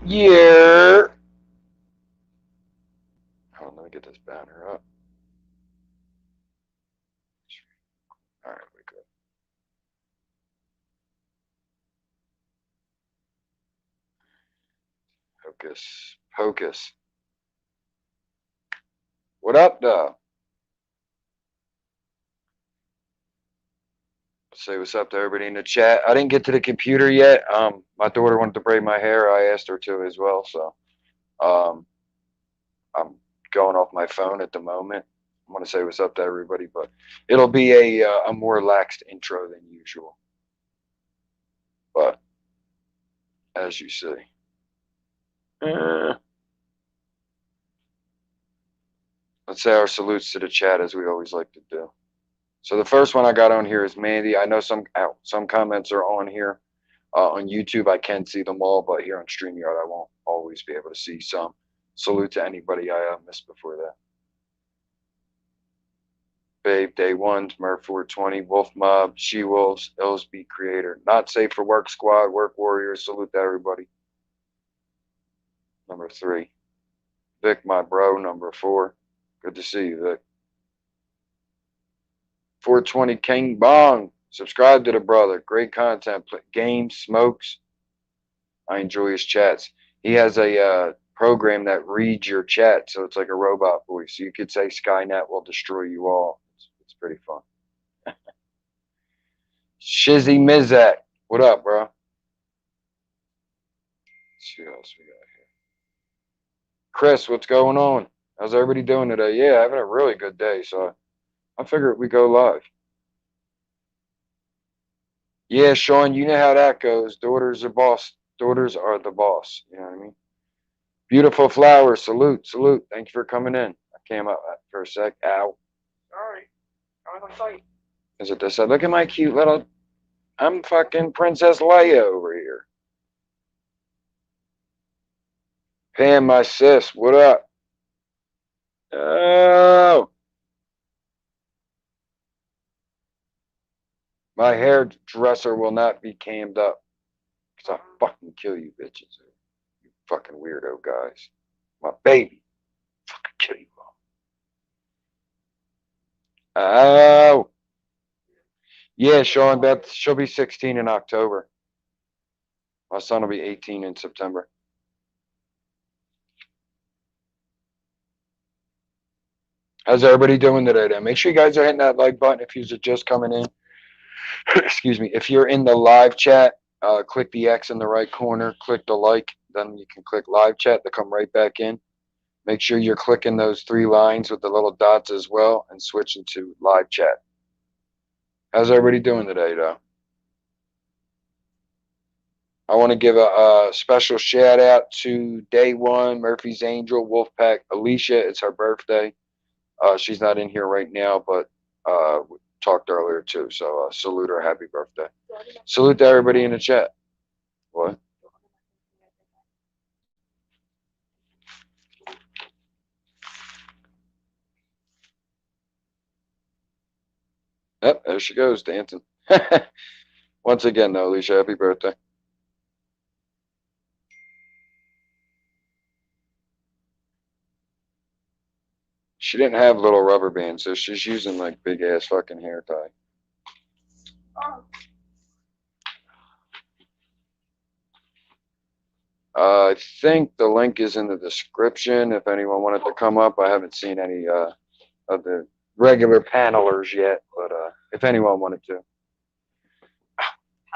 Yeah. Hold on, let me get this banner up. All right, we good. Hocus pocus. What up, though? Say what's up to everybody in the chat. I didn't get to the computer yet. My daughter wanted to braid my hair. I asked her to as well. So, um, I'm going off my phone at the moment. I want to say what's up to everybody, but it'll be a more relaxed intro than usual. But as you see, uh, let's say our salutes to the chat as we always like to do. So the first one I got on here is Mandy. I know some comments are on here. On YouTube, I can see them all, but here on StreamYard, I won't always be able to see some. Salute to anybody I missed before that. Babe, Day Ones, Murph 420, Wolf Mob, She Wolves, Illsby Creator, Not Safe for Work Squad, Work Warriors. Salute to everybody. Number 3. Vic, my bro. Number 4. Good to see you, Vic. 420 King Bong. Subscribe to the brother. Great content. Games, smokes. I enjoy his chats. He has a program that reads your chat, so it's like a robot voice. So you could say Skynet will destroy you all. It's pretty fun. Shizzy Mizak. What up, bro? Let's see what else we got here. Chris, what's going on? How's everybody doing today? Yeah, having a really good day, so I figured we go live. Yeah, Sean, you know how that goes. Daughters are boss. Daughters are the boss. You know what I mean? Beautiful flowers. Salute, salute. Thank you for coming in. I came up for a sec. Ow. Sorry. I was on site. Is it this side? Look at my cute little. I'm fucking Princess Leia over here. Pam, my sis. What up? Oh, my hairdresser will not be cammed up. Because I'll fucking kill you bitches. You fucking weirdo guys. My baby. Fucking kill you all. Oh. Yeah, Sean, Beth, she'll be 16 in October. My son will be 18 in September. How's everybody doing today? Then make sure you guys are hitting that like button if you're just coming in. Excuse me. If you're in the live chat, click the X in the right corner, click the like, then you can click live chat to come right back in. Make sure you're clicking those 3 lines with the little dots as well and switching to live chat. How's everybody doing today, though? I want to give a special shout out to Day One, Murphy's Angel, Wolfpack, Alicia. It's her birthday. She's not in here right now, but we talked earlier too. So salute her, happy birthday. Salute to everybody in the chat. What? Yep, there she goes, dancing. Once again, though, Alicia, happy birthday. She didn't have little rubber bands, so she's using like big ass fucking hair tie. Oh. I think the link is in the description if anyone wanted to come up. I haven't seen any of the regular panelers yet, but if anyone wanted to.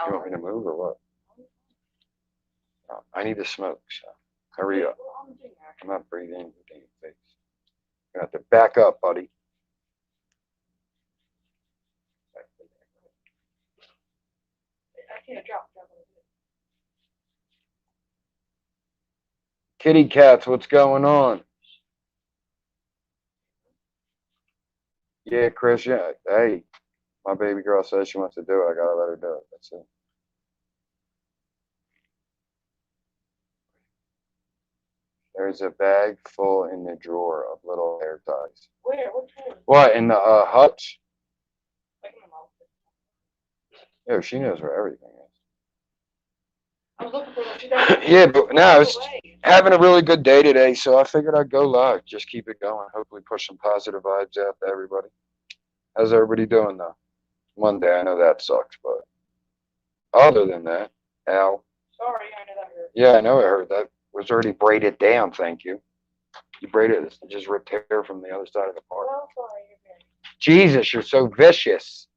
You want me to move or what? I need to smoke, so hurry up. I'm not breathing in your damn face. You have to back up, buddy. I can't drop. Kitty cats, what's going on? Yeah, Chris, yeah. Hey, my baby girl says she wants to do it. I gotta let her do it. That's it. There's a bag full in the drawer of little hair ties. Where? Which one? What, in the hutch? Like in my mouth. Yeah, she knows where everything is. I was looking for them 2000. Yeah, but no, I was having a really good day today, so I figured I'd go live. Just keep it going. Hopefully, push some positive vibes out to everybody. How's everybody doing though? Monday, I know that sucks, but other than that, Al. Sorry, I know that hurt. Yeah, I know it hurt. That was already braided down. Thank you. You braided it. Just ripped hair from the other side of the part. Well, sorry, you're very. Jesus, you're so vicious.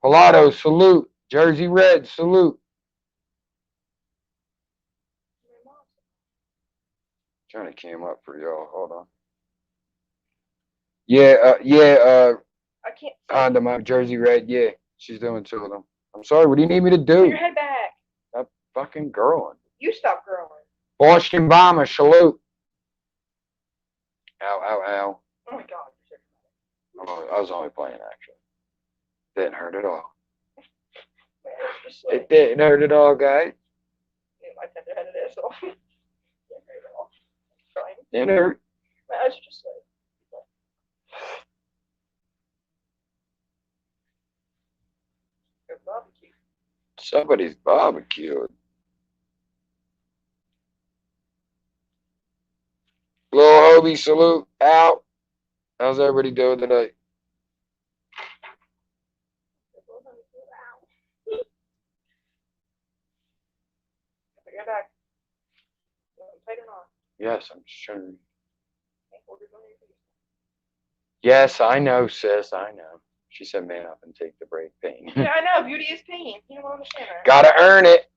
Pilato, salute. Jersey Red, salute. Trying to cam up for y'all. Hold on. Yeah, I can't. Honda, my Jersey Red. Yeah, she's doing two of them. I'm sorry. What do you need me to Put do? your head back. That fucking girl. You stop growing. Boston Bomber, salute. Ow, ow, ow. Oh my god. I was only playing, actually. Didn't hurt at all. Just like, It didn't hurt at all, guys. my tender headed asshole. Trying. Didn't hurt. My eyes are just like. Good barbecue. Somebody's barbecued. Little Hobie, salute. Out. How's everybody doing today? Get back. Tight or not? Yes, I'm just trying to. Yes, I know, sis. I know. She said, man up and take the break pain. Yeah, I know. Beauty is pain. You don't understand that. Gotta earn it.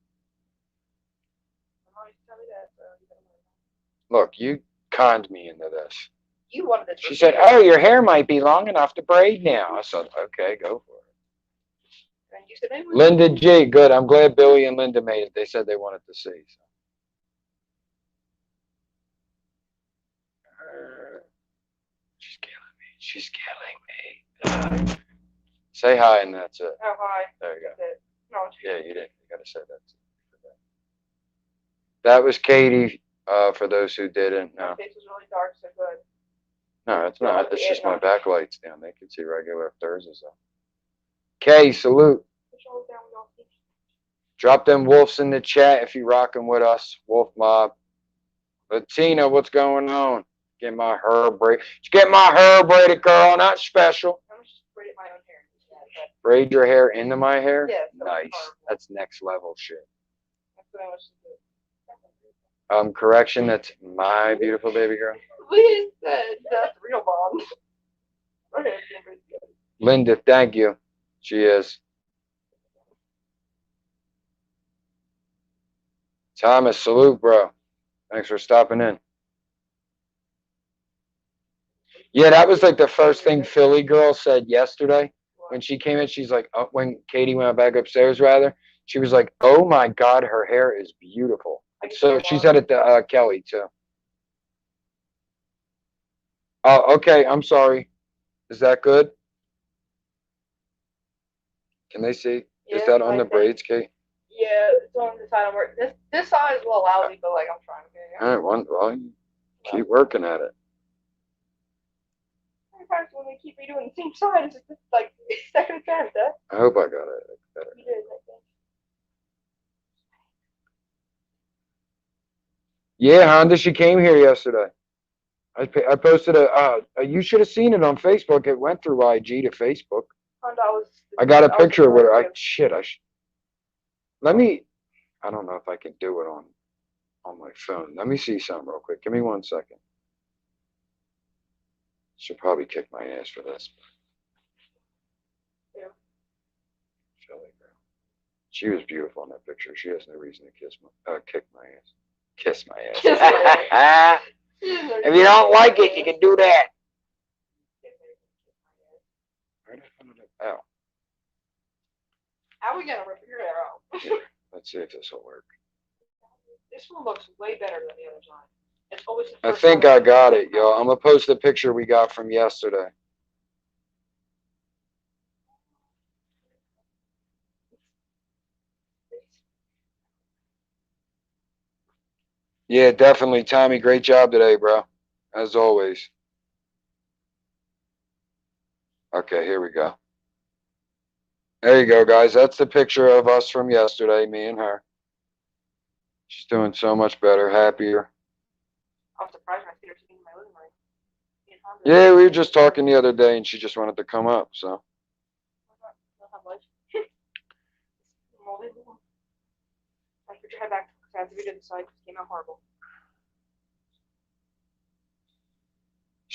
Look, you conned me into this. You wanted this. She said, oh, your hair might be long enough to braid now. I said, okay, go for it. And you said, Linda G, good. I'm glad Billy and Linda made it. They said they wanted to see. So. She's killing me. She's killing me. Say hi and that's it. Oh, hi. There you go. No, yeah, you did. You got to say that. That was Katie, for those who didn't know. My face was really dark, so good. No, it's not. It's just my backlight's down. They can see regular Thursdays. Kay, salute. Drop them wolves in the chat if you rocking with us. Wolf Mob. Latina, what's going on? Get my hair braided. Get my hair braided, girl. Not special. I'm just braiding my own hair. Braid your hair into my hair? Yes. Nice. That's next level shit. That's what I was doing. Correction, that's my beautiful baby girl. Please, that's real bomb. Linda, thank you. She is. Thomas, salute, bro. Thanks for stopping in. Yeah, that was like the first thing Philly girl said yesterday. When she came in, she's like, oh, when Katie went back upstairs, rather, she was like, oh my God, her hair is beautiful. So she said it to Kelly, too. Oh, okay, I'm sorry. Is that good? Can they see? Yeah, is that on the braids, Kate? Yeah, it's on the side I'm working. This side is a little lousy, but like I'm trying to get it. All right, well, keep working at it. Sometimes when they keep redoing the same side, it's just like second attempt, huh? I hope I got it better. You did, I think. Yeah, Honda, she came here yesterday. I posted you should have seen it on Facebook. It went through IG to Facebook. Honda I got a picture with her. I don't know if I can do it on my phone. Let me see something real quick. Give me 1 second. She'll probably kick my ass for this. Yeah. She was beautiful in that picture. She has no reason to kick my ass. Kiss my ass. If you don't like it, you can do that. Oh. How are we gonna rip your hair out? Yeah, let's see if this will work. This one looks way better than the other time. It's always the I first think one. I got it, yo. I'm gonna post the picture we got from yesterday. Yeah, definitely, Tommy. Great job today, bro. As always. Okay, here we go. There you go, guys. That's the picture of us from yesterday, me and her. She's doing so much better, happier. I'm surprised when I see her sitting in my living room. Me and Honda. Yeah, we were just talking the other day, and she just wanted to come up. So I put your head back because I had to read it inside because it came out horrible.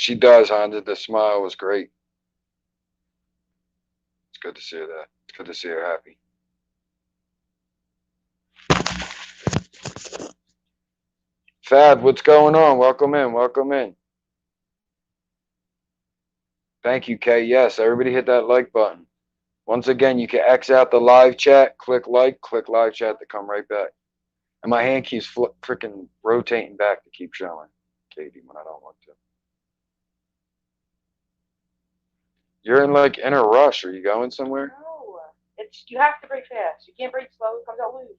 she does, Honda. The smile was great. It's good to see her that. It's good to see her happy. Fab, what's going on? Welcome in. Welcome in. Thank you, Kay. Yes, everybody hit that like button. Once again, you can X out the live chat, click live chat to come right back. And my hand keeps freaking rotating back to keep showing, Katie, when I don't want to. You're in like in a rush. Are you going somewhere? No, it's you have to brake fast. You can't brake slow; it comes out loose.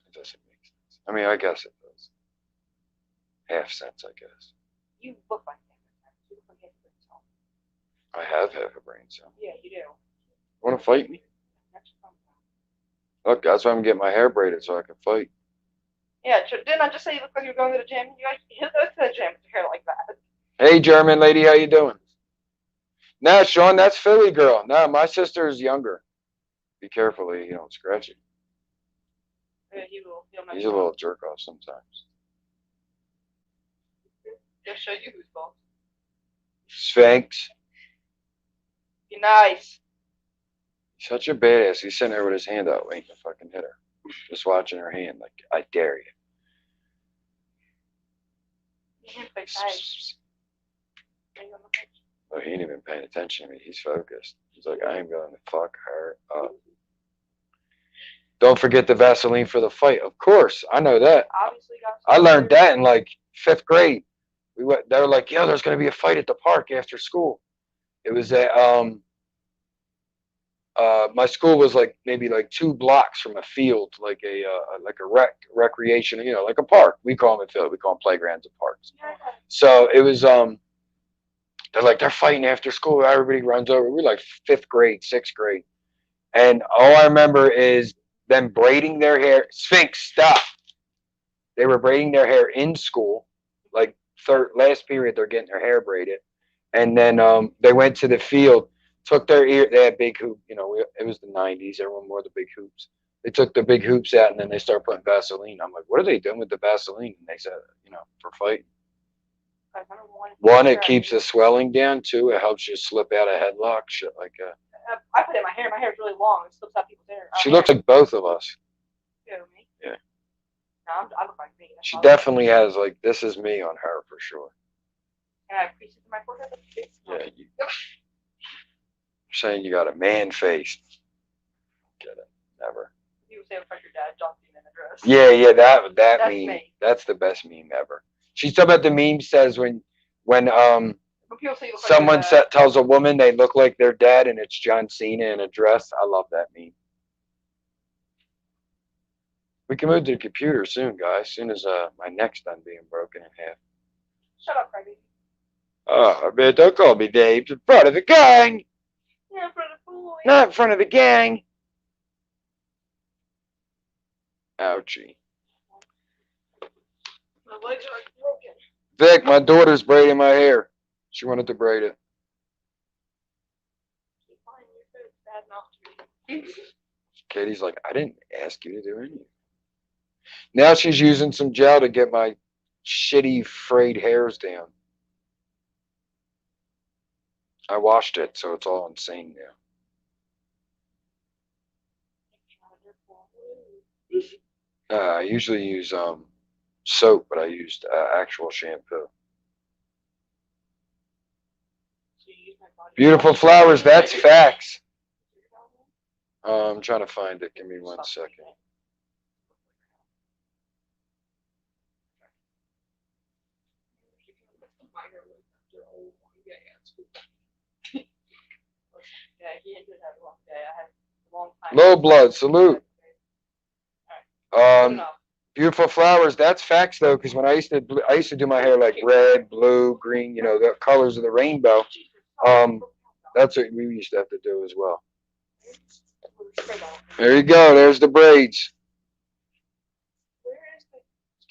It doesn't make sense. I mean, I guess it does. Half sense, I guess. You look like that. You look like a brain cell. I have half a brain cell. Yeah, you do. Want to fight me? Look, that's why I'm getting my hair braided so I can fight. Yeah, didn't I just say you look like you were going to the gym? You go to the gym with your hair like that. Hey, German lady, how you doing? Nah, Sean, that's Philly girl. Nah, my sister is younger. Be careful, you don't scratch it. Yeah, He's a little jerk off sometimes. He'll show you who's boss. Sphinx. Be nice. He's such a badass. He's sitting there with his hand out waiting to fucking hit her. Just watching her hand like, I dare you. Oh, he ain't even paying attention to me. He's focused. He's like, I am going to fuck her up. Don't forget the Vaseline for the fight. Of course, I know that. Obviously, I learned that in like 5th grade. They were like, yeah, there's going to be a fight at the park after school. It was at my school was like maybe like 2 blocks from a field, like a recreation, like a park. We call them a field. We call them playgrounds and parks. So it was they're fighting after school. Everybody runs over. We're like 5th grade, 6th grade, and all I remember is them braiding their hair. Sphinx, stop. They were braiding their hair in school, like last period. They're getting their hair braided, and then they went to the field. Took their ear. They had big hoop. It was the '90s. Everyone wore the big hoops. They took the big hoops out, and then they started putting Vaseline. I'm like, what are they doing with the Vaseline? And they said, for fighting. One, it keeps the swelling down. 2, it helps you slip out of headlock. Shit like that. I put it in my hair. My hair is really long. It slips out people's hair. She looks like both of us. Who, me? Yeah. No, I look like me. She definitely has like this is me on her for sure. And I have creases in my forehead. Yeah. You're saying you got a man face. Get it? Never. People say it looks like your dad jumped in a dress. Yeah. That That's meme. Me. That's the best meme ever. She's talking about the meme says when someone tells a woman they look like their dad and it's John Cena in a dress. I love that meme. We can move to the computer soon, guys. As soon as my neck's done being broken in half. Shut up, Craig. Oh, man, don't call me Dave. In front of the gang. Yeah, in front of the boys. Not in front of the gang. Ouchie. My legs are broken. Vic, my daughter's braiding my hair. She wanted to braid it. Katie's like, I didn't ask you to do anything. Now she's using some gel to get my shitty frayed hairs down. I washed it, so it's all insane now. I usually use soap, but I used actual shampoo. Beautiful flowers, that's facts. I'm trying to find it. Give me 1 second. Low blood, salute. Beautiful flowers. That's facts though, because when I used to do my hair like red, blue, green. The colors of the rainbow. That's what we used to have to do as well. There you go. There's the braids.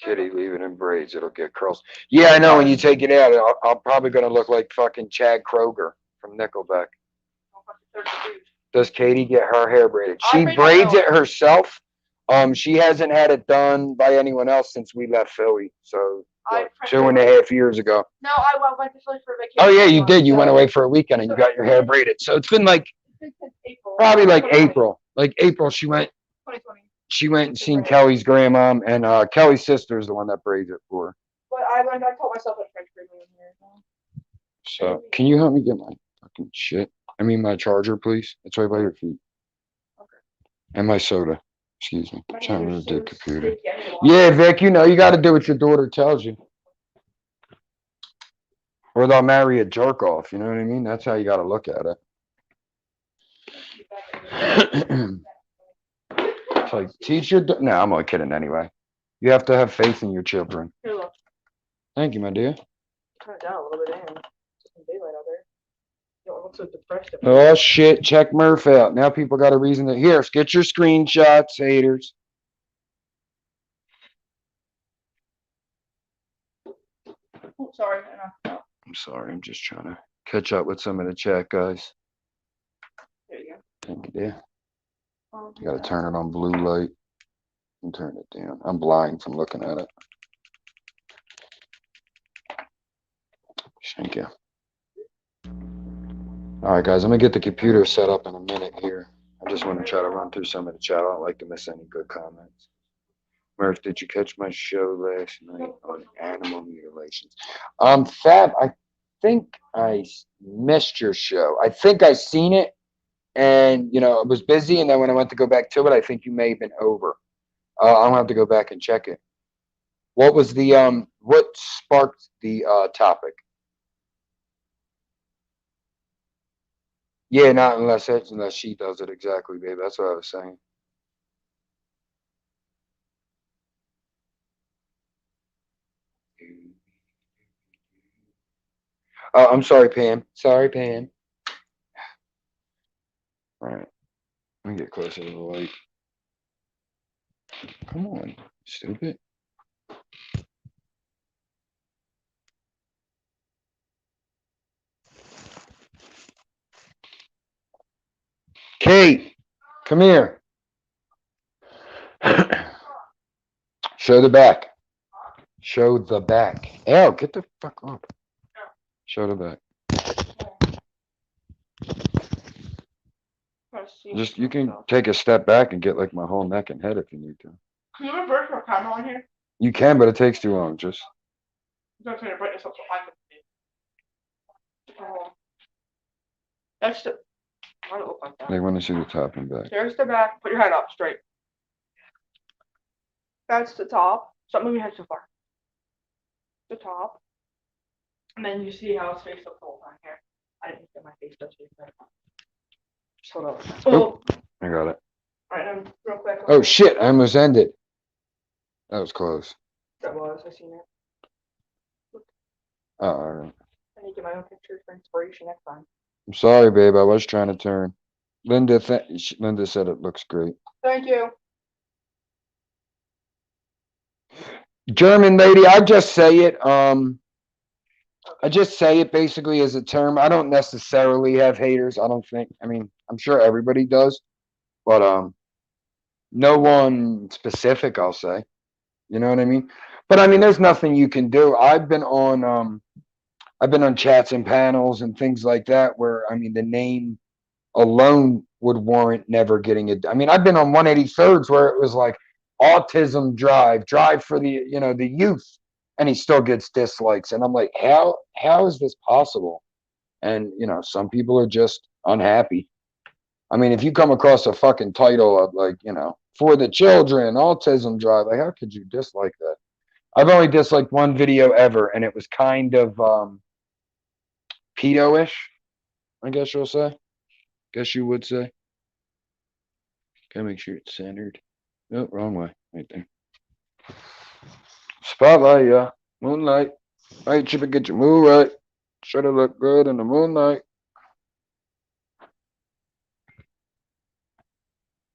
Kitty, leave it in braids. It'll get curls. Yeah, I know. When you take it out, I'm probably gonna look like fucking Chad Kroger from Nickelback. Does Katie get her hair braided? She braids it herself. She hasn't had it done by anyone else since we left Philly. So like 2.5 years ago. No, I went to Philly for vacation. Oh yeah, you did. You went away for a weekend and you got your hair braided. So it's been like probably like April. Like April, she went. 2020. She went and seen Kelly's grandmom, and Kelly's sister is the one that braids it for her. But I told myself a French braid in here. So can you help me get my fucking shit? I mean my charger, please. It's right by your feet. Okay. And my soda. Excuse me. I'm trying to move the computer. Yeah, Vic, you know you got to do what your daughter tells you. Or they'll marry a jerk off. You know what I mean? That's how you got to look at it. It's like teach your. No, I'm only kidding. Anyway, you have to have faith in your children. Here, look. Thank you, my dear. Turn it down a little bit. Damn. It's some daylight out there. You don't look so depressed. Oh shit! Check Murph out. Now people got a reason to here. Get your screenshots, haters. Oh, sorry. I'm sorry. I'm just trying to catch up with some of the chat guys. There you go. Thank you, dear. You gotta turn it on blue light and turn it down. I'm blind from looking at it. Thank you. All right, guys, I'm gonna get the computer set up in a minute here. I just want to try to run through some of the chat. I don't like to miss any good comments. Murph, did you catch my show last night on animal mutilations? Fab, I think I missed your show. I think I seen it. And, you know, it was busy. And then when I went to go back to it, I think you may have been over. I'll have to go back and check it. What was the, what sparked the topic? Yeah, not unless she does it exactly, babe. That's what I was saying. I'm sorry, Pam. Sorry, Pam. All right. Let me get closer to the light. Come on, stupid. Kate, come here. Show the back. Show the back. Ew, get the fuck up. Show the back. Just you can take a step back and get like my whole neck and head if you need to. Can you reverse your camera on here? You can, but it takes too long. Just. Don't turn your brightness up so high. That's the. Why does it look like that? They want to see the top and back. There's the back. Put your head up straight. That's the top. Stop moving your head so far. The top. And then you see how it's faced up the whole time here. I didn't get my face touched. Just hold up. Oh, I got it. Alright, real quick. Oh shit, I almost ended. That was close. That was, I seen it. Oh, all right. I need to get my own pictures for inspiration next time. I'm sorry, babe. I was trying to turn. Linda said it looks great. Thank you. German lady, I just say it. I just say it basically as a term. I don't necessarily have haters. I don't think. I mean, I'm sure everybody does, but no one specific. I'll say. You know what I mean? But I mean, there's nothing you can do. I've been on chats and panels and things like that where I mean the name alone would warrant never getting it. I mean, I've been on 183rds where it was like autism drive for the the youth, and he still gets dislikes, and I'm like, how is this possible? And some people are just unhappy. I mean, if you come across a fucking title of like for the children autism drive, like how could you dislike that? I've only disliked one video ever, and it was kind of pedo-ish, I guess you'll say. Guess you would say. Gotta make sure it's centered. Oh, wrong way. Right there. Spotlight, yeah. Moonlight. Right, Chipper, get your mood right. Should have looked good in the moonlight.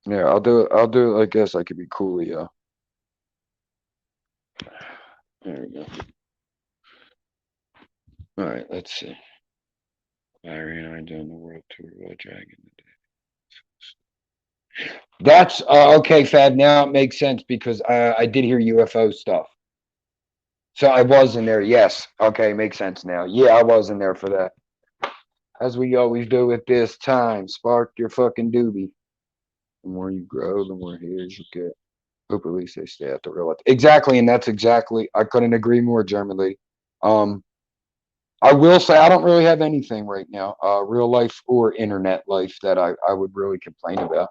Yeah, I'll do it like this. I could be cool, yeah. There we go. All right, let's see. Larry and I doing the world tour while dragging the day. That's okay, Fab. Now it makes sense because I did hear UFO stuff. So I was in there. Yes. Okay, makes sense now. Yeah, I was in there for that. As we always do at this time, spark your fucking doobie. The more you grow, the more hairs you get. Hope at least they stay at the real life. Exactly, and that's exactly. I couldn't agree more, Germany. Um, I will say I don't really have anything right now, real life or internet life, that I would really complain about.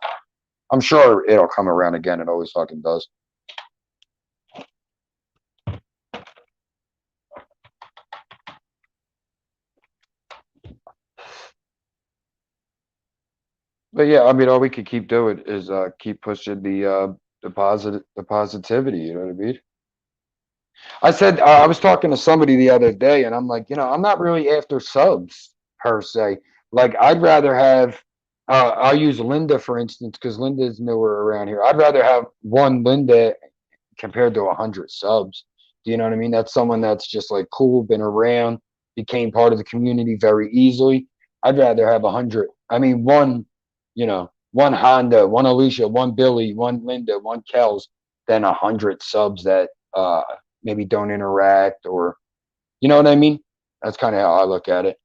I'm sure it'll come around again. It always fucking does. But yeah, I mean, all we could keep doing is keep pushing the positivity. You know what I mean? I said I was talking to somebody the other day, and I'm like, I'm not really after subs per se. Like, I'd rather have. I'll use Linda for instance because Linda's newer around here. I'd rather have one Linda compared to 100 subs. Do you know what I mean? That's someone that's just like cool, been around, became part of the community very easily. I'd rather have 100. I mean, one Honda, one Alicia, one Billy, one Linda, one Kels, than 100 subs that maybe don't interact, or you know what I mean? That's kind of how I look at it.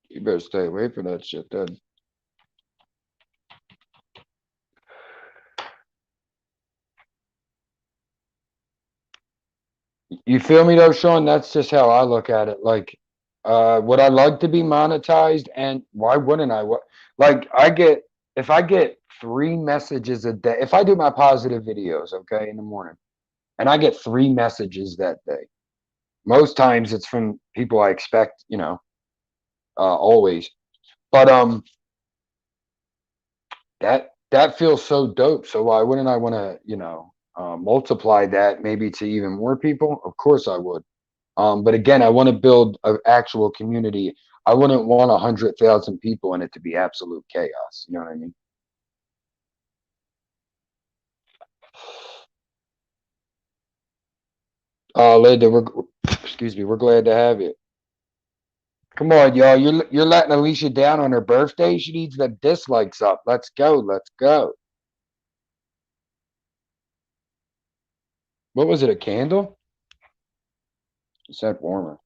You better stay away from that shit, then. You feel me though, Sean? That's just how I look at it. Like, would I like to be monetized? And why wouldn't I? Like, if I get 3 messages a day, if I do my positive videos, okay, in the morning, and I get 3 messages that day, most times it's from people I expect, always. But that feels so dope. So why wouldn't I want to, multiply that maybe to even more people? Of course I would. But again, I want to build an actual community. I wouldn't want 100,000 people in it to be absolute chaos. You know what I mean? Linda, excuse me, we're glad to have you. Come on, y'all. You're letting Alicia down on her birthday. She needs the dislikes up. Let's go. Let's go. What was it? A candle? You said warmer.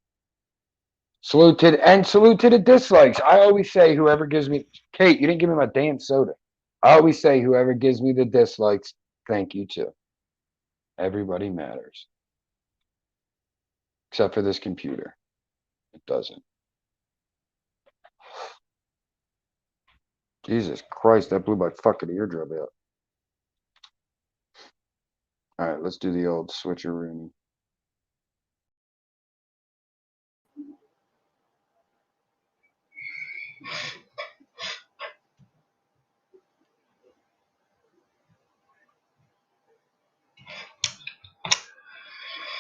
Salute to the dislikes. I always say whoever gives me Kate, you didn't give me my damn soda. I always say whoever gives me the dislikes, thank you too. Everybody matters. Except for this computer. It doesn't. Jesus Christ, that blew my fucking eardrum out. All right, let's do the old switcheroo.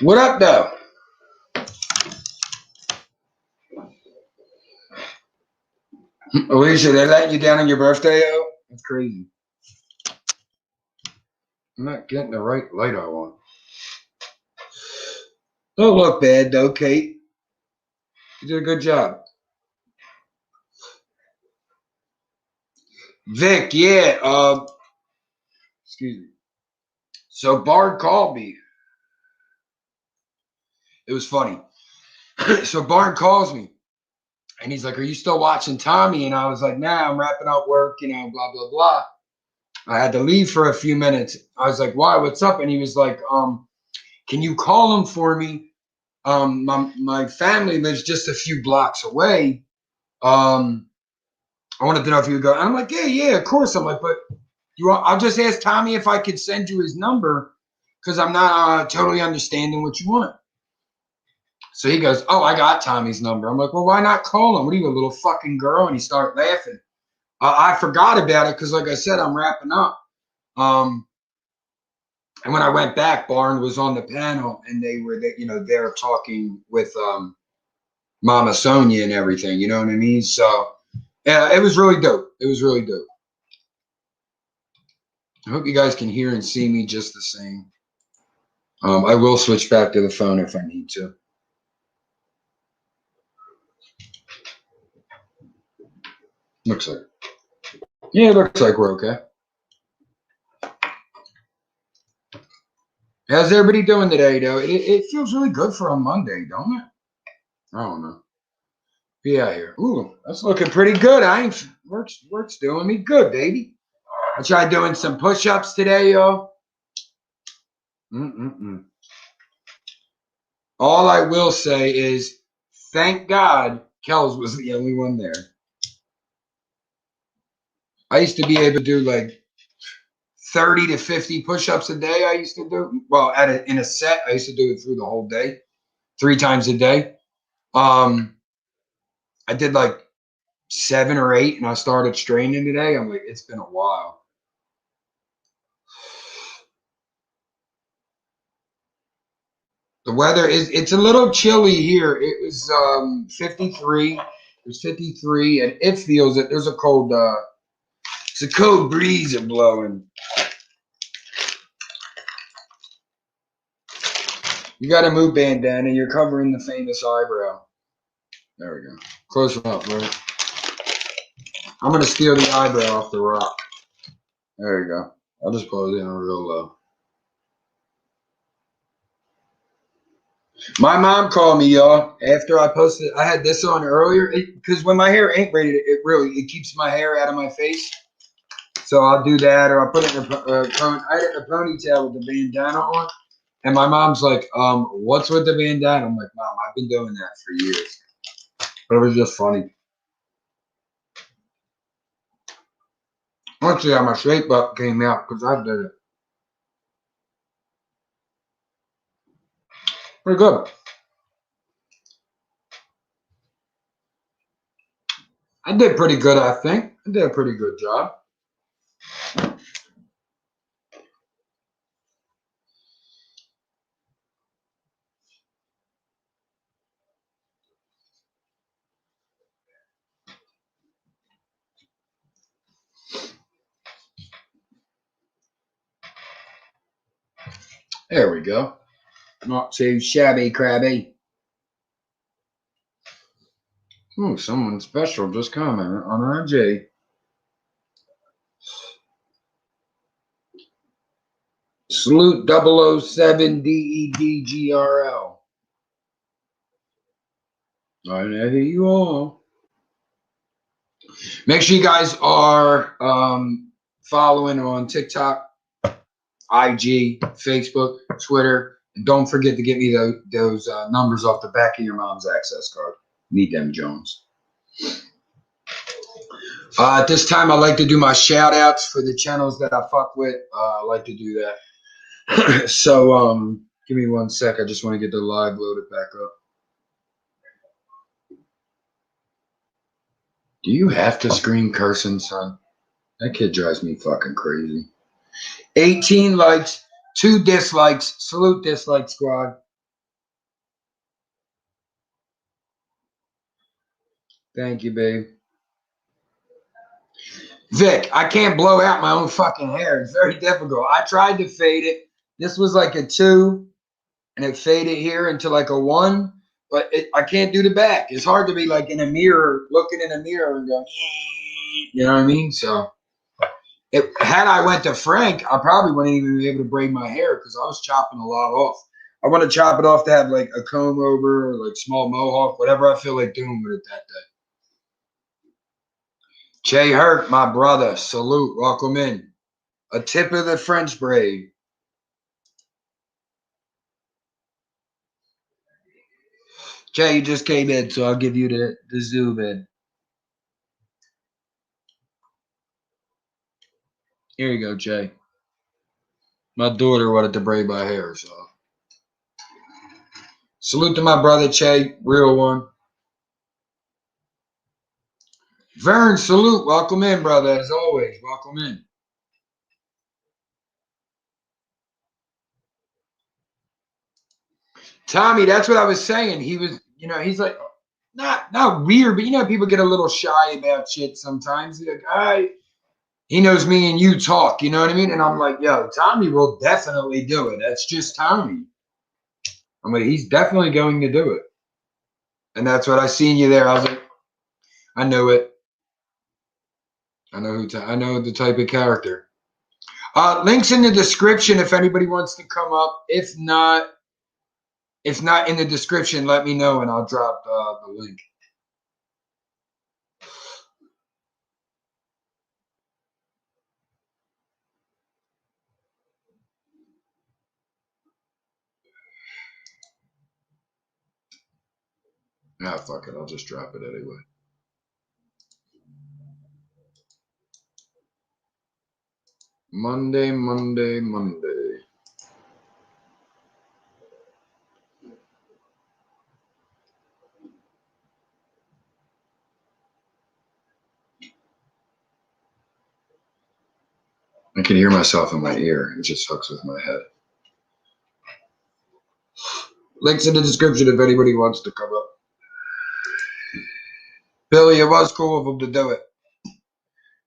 What up, though? Alicia, they letting you down on your birthday, yo? That's crazy. I'm not getting the right light I want. Don't look bad, though, Kate. You did a good job. Vic, yeah. Excuse me. So Bard called me. It was funny. So Bard calls me, and he's like, "Are you still watching Tommy?" And I was like, "Nah, I'm wrapping up work, blah blah blah." I had to leave for a few minutes. I was like, "Why? What's up?" And he was like, "Can you call him for me? My family lives just a few blocks away. Um, I wanted to know if you would go." And I'm like, "Yeah, of course." I'm like, "But I'll just ask Tommy if I could send you his number because I'm not totally understanding what you want." So he goes, "Oh, I got Tommy's number." I'm like, "Well, why not call him? What are you, a little fucking girl?" And he started laughing. I forgot about it because, like I said, I'm wrapping up. Um, And when I went back, Barn was on the panel, and they were, they're talking with Mama Sonia and everything. You know what I mean? So yeah, it was really dope. It was really dope. I hope you guys can hear and see me just the same. I will switch back to the phone if I need to. Looks like, yeah, it looks like we're okay. How's everybody doing today, though? It feels really good for a Monday, don't it? I don't know. Be out here. Ooh, that's looking pretty good. Work's doing me good, baby. I tried doing some push-ups today, yo. All I will say is, thank God Kels was the only one there. I used to be able to do like 30 to 50 push-ups a day. I used to do, well, in a set. I used to do it through the whole day, 3 times a day. I did like 7 or 8, and I started straining today. I'm like, it's been a while. The weather it's a little chilly here. It was 53. It was 53, and it feels that there's a cold it's a cold breeze blowing. You got to move, bandana. You're covering the famous eyebrow. There we go. Close enough, right? I'm gonna steal the eyebrow off the rock. There you go. I'll just close it in real low. My mom called me, y'all, after I posted. I had this on earlier because when my hair ain't braided, it keeps my hair out of my face. So I'll do that, or I'll put it in I had it in a ponytail with the bandana on. And my mom's like, what's with the bandana? I'm like, Mom, I've been doing that for years. But it was just funny. Let's see how my shape up came out because I did it. Pretty good. I did pretty good, I think. I did a pretty good job. There we go. Not too shabby crabby. Oh, someone special just commented on RJ. Salute 007 DEDGRL. I know who you are. Make sure you guys are following on TikTok, IG, Facebook, Twitter. And don't forget to get me those numbers off the back of your mom's access card. Need them, Jones. At this time, I like to do my shout outs for the channels that I fuck with. I like to do that. So give me 1 sec. I just want to get the live loaded back up. Do you have to scream cursing, son? That kid drives me fucking crazy. 18 likes, 2 dislikes. Salute dislike squad. Thank you, babe. Vic, I can't blow out my own fucking hair. It's very difficult. I tried to fade it. This was like a 2, and it faded here into like a 1, but I can't do the back. It's hard to be like in a mirror, looking in a mirror and going, you know what I mean? So, had I went to Frank, I probably wouldn't even be able to braid my hair because I was chopping a lot off. I want to chop it off to have like a comb over or like small mohawk, whatever I feel like doing with it that day. Jay Hurt, my brother, salute, welcome in. A tip of the French braid. Jay, you just came in, so I'll give you the zoom in. Here you go, Jay. My daughter wanted to braid my hair, so. Salute to my brother, Jay, real one. Vern, salute, welcome in, brother, as always, welcome in. Tommy, that's what I was saying. He was, you know, he's like, not weird, but you know, people get a little shy about shit sometimes. He's like, all right. He knows me and you talk, you know what I mean? And I'm like, yo, Tommy will definitely do it. That's just Tommy. I'm like, he's definitely going to do it. And that's what I seen you there. I was like, I know it. I know I know the type of character. Links in the description if anybody wants to come up. If not in the description, let me know and I'll drop the link. Ah, fuck it. I'll just drop it anyway. Monday. I can hear myself in my ear. It just fucks with my head. Links in the description if anybody wants to come up. Billy, it was cool of him to do it.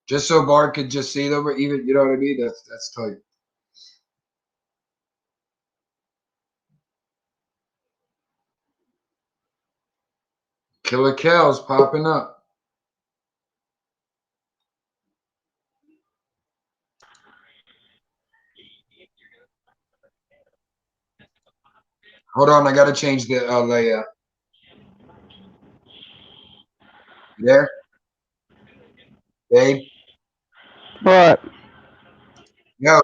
Just so Bart could just see them, or even, you know what I mean? That's tight. Killer Cal's popping up. Hold on, I gotta change the layout. You there? Babe? What? Yo,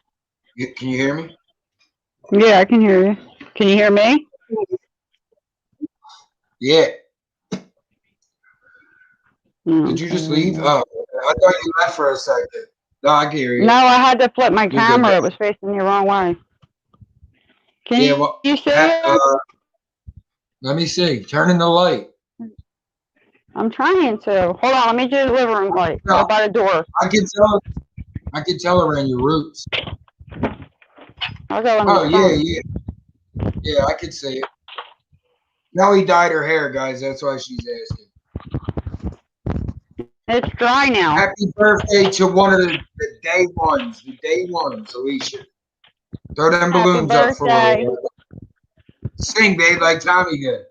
can you hear me? Yeah, I can hear you. Can you hear me? Yeah. Did you just leave? Oh, I thought you left for a second. No, I can hear you. No, I had to flip my You're good, camera. babe. It was facing the wrong way. Can Yeah, you, well, you see it? let me see. Turn in the light. I'm trying to. Hold on, let me do the living room light. No. Go by the door. I can tell around your roots. I'll go in the Oh, yeah, front. yeah. Yeah, I can see it. Nelly dyed her hair, guys. That's why she's asking. It's dry now. Happy birthday to one of the day ones. The day ones, Alicia. Throw them Happy balloons up for her. birthday. Sing, babe, like Tommy did.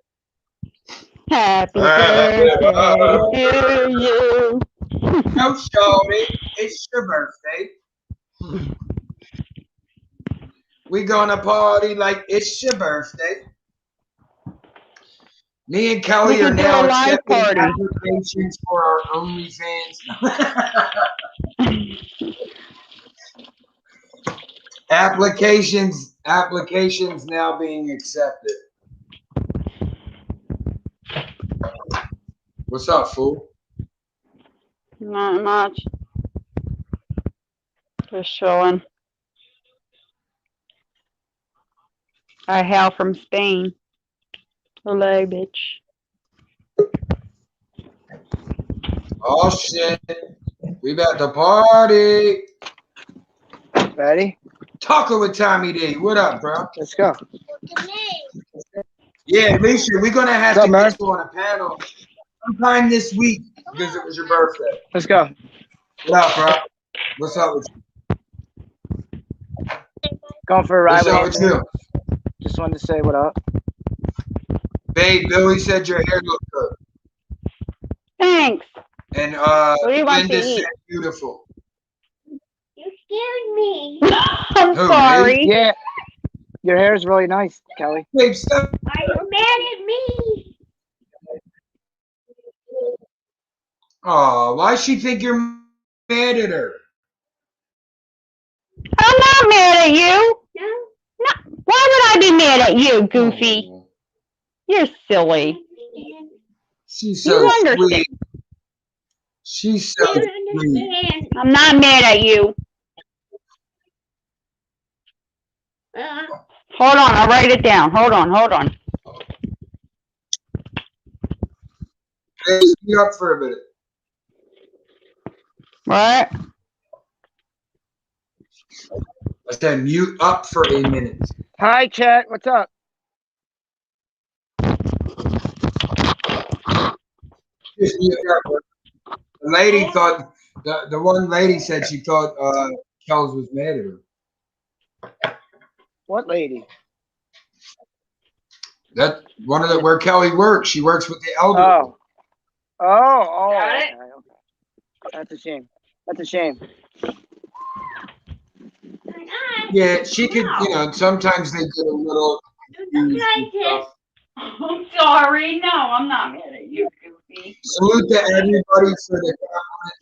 Happy birthday to you. No, Shorty. It's your birthday. We gonna party like it's your birthday. Me and Kelly We are can do now a live accepting party. applications for our OnlyFans. Applications now being accepted. What's up, fool? Not much. Just chilling. I hail from Spain. Hello, bitch. Oh shit. We about to party. Ready? Talking with Tommy D. What up, bro? Let's go. Yeah, Alicia, we're gonna have What's to up, man? get you on a panel sometime this week because it was your birthday. Let's go. What up, bro? What's up with you? Going for a ride What's with up with Anthony. you? Just wanted to say what up. Babe, Billy said your hair looked good. Thanks. And What do you want to Linda eat? said beautiful. You scared me. I'm Who, me? sorry. Yeah, your hair is really nice, Kelly. Babe, stop. Why are you mad at me? Oh, why she think you're mad at her? I'm not mad at you. No. No. Why would I be mad at you, Goofy? Oh, You're silly. she's You so understand. sweet. She's so I don't sweet. understand. I'm not mad at you. Hold on, I'll write it down. Hold on. Hey, speed up for a minute. What? I said mute up for a minute. Hi, chat. What's up? The lady thought the one lady said she thought Kels was mad at her. What lady? That one of the where Kelly works. She works with the elderly. Oh. Oh. Got it? Okay, okay. That's a shame. That's a shame. Yeah, she could. You know, sometimes they get a little confused and stuff. I'm sorry. No, I'm not mad at you, Goofy. Salute to everybody for the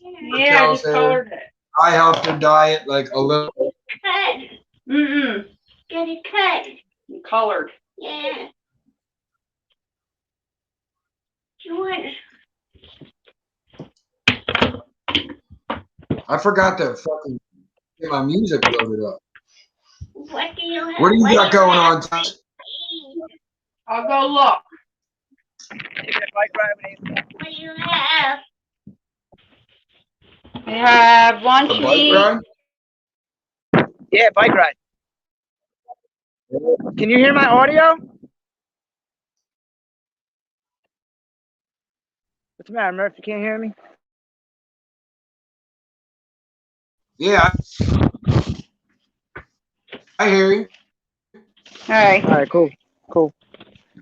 Yeah, I Kel's just hair. colored it. I helped her dye it like a little. Cut. Mm-mm. Get it cut. You colored. Yeah. You want? I forgot to fucking get my music loaded up. What do you have? What do you got going on, have? Tosh? I'll go look. What do you have? We have A lunch bike meat. ride? Yeah, bike ride. Can you hear my audio? What's the matter, Murph? You can't hear me? Yeah, I hear you. All right. All right, cool. Cool.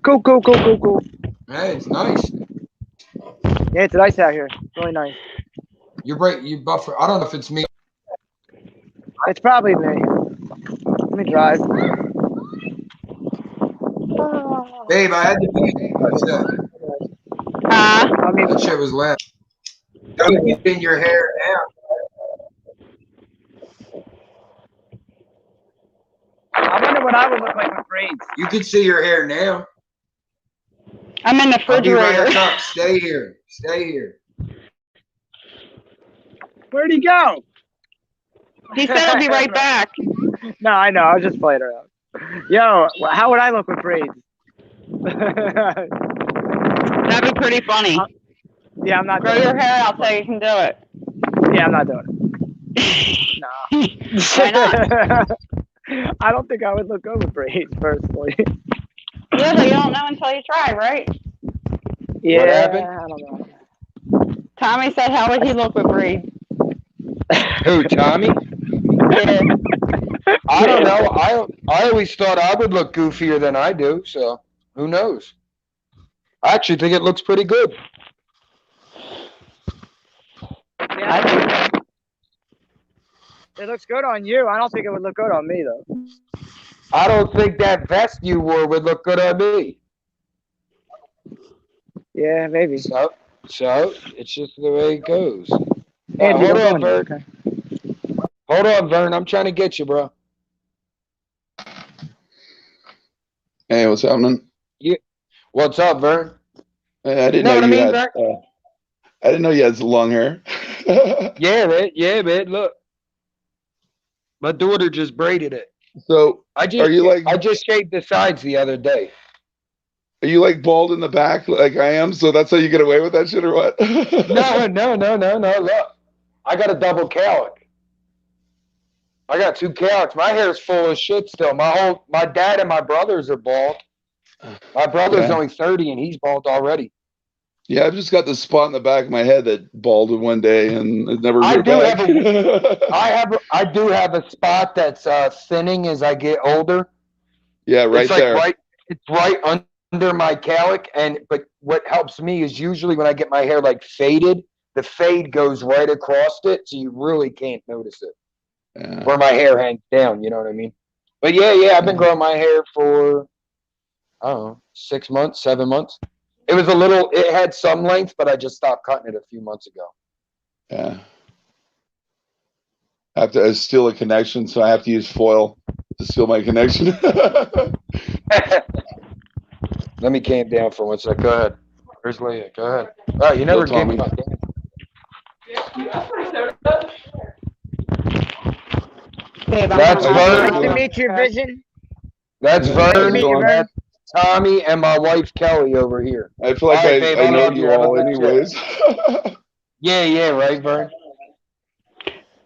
Cool. Hey, it's nice. Yeah, it's nice out here. Really nice. You're right. You buffer. I don't know if it's me. It's probably me. Let me drive. Babe, I had to be. That's it. I mean, That shit was loud. Gotta get in your hair now. I wonder what I would look like with braids. You can see your hair now. I'm in the I'll be right refrigerator. up. Stay here. Stay here. Where'd he go? He said he'll be right back. No, I know. I was just playing around. Yo, how would I look with braids? That'd be pretty funny. Yeah, I'm not Grow doing your it. hair out so you can do it. Yeah, I'm not doing it. Nah. Why not? I don't think I would look good with braids, personally. Yeah, but you don't know until you try, right? Yeah, happened? I don't know. Tommy said, how would he look with braids? Who, Tommy? Yeah. I don't know. I always thought I would look goofier than I do, so who knows? I actually think it looks pretty good. Yeah, it looks good on you. I don't think it would look good on me, though. I don't think that vest you wore would look good on me. Yeah, maybe. So it's just the way it goes. Andy, Hold don't on, go Vern. in. Okay. Hold on, Vern. I'm trying to get you, bro. Hey, what's happening? What's up, Vern? Hey, I didn't know know what I you mean, had. Vern? I didn't know you had long hair. Yeah, man. Yeah, man. Look, my daughter just braided it. So, I are you like shaved the sides the other day. are you like bald in the back like I am? So that's how you get away with that shit, or what? No. Look, I got a double cowlick. I got two cowlicks. My hair's full of shit still. My dad and my brothers are bald. My brother's Yeah. only 30 and he's bald already. Yeah, I've just got this spot in the back of my head that balded one day and it never I grew do back. I do have a spot that's thinning as I get older. Yeah, right It's like there. it's right under my cowlick, but what helps me is usually when I get my hair like faded, the fade goes right across it, so you really can't notice it. Yeah. Where my hair hangs down, you know what I mean? But yeah, I've been growing my hair for I don't know, 6 months, 7 months. It had some length, but I just stopped cutting it a few months ago. Yeah. I have to steal a connection, so I have to use foil to steal my connection. Let me calm down for 1 sec. Go ahead. Where's Leah? Go ahead. All right, you never gave me Tommy. Babe, I'm That's not Vern. Nice to meet you, Vision. That's Yeah, Nice to Vern. meet you, Vern. Vern. Tommy and my wife Kelly over here. I feel like All right, babe, I I know love you you. Have a all good anyways. Yeah, right, Vern.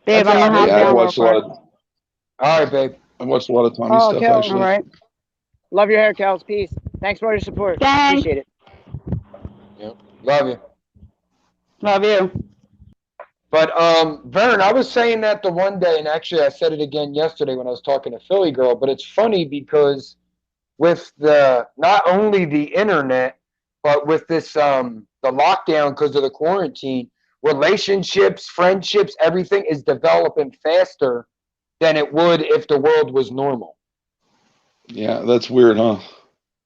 Babe, That's I'm gonna how hop it is. Yeah, I've down real watched a lot quick. of All right, babe. Tommy's Oh, stuff okay. All actually. right. Love your hair, Kels. Peace. Thanks for all your support. Thanks. Appreciate it. Yep. Love you. Love you. But Vern, I was saying that the one day, and actually I said it again yesterday when I was talking to Philly Girl. But it's funny because with the not only the internet, but with this the lockdown because of the quarantine, relationships, friendships, everything is developing faster than it would if the world was normal. Yeah, that's weird, huh?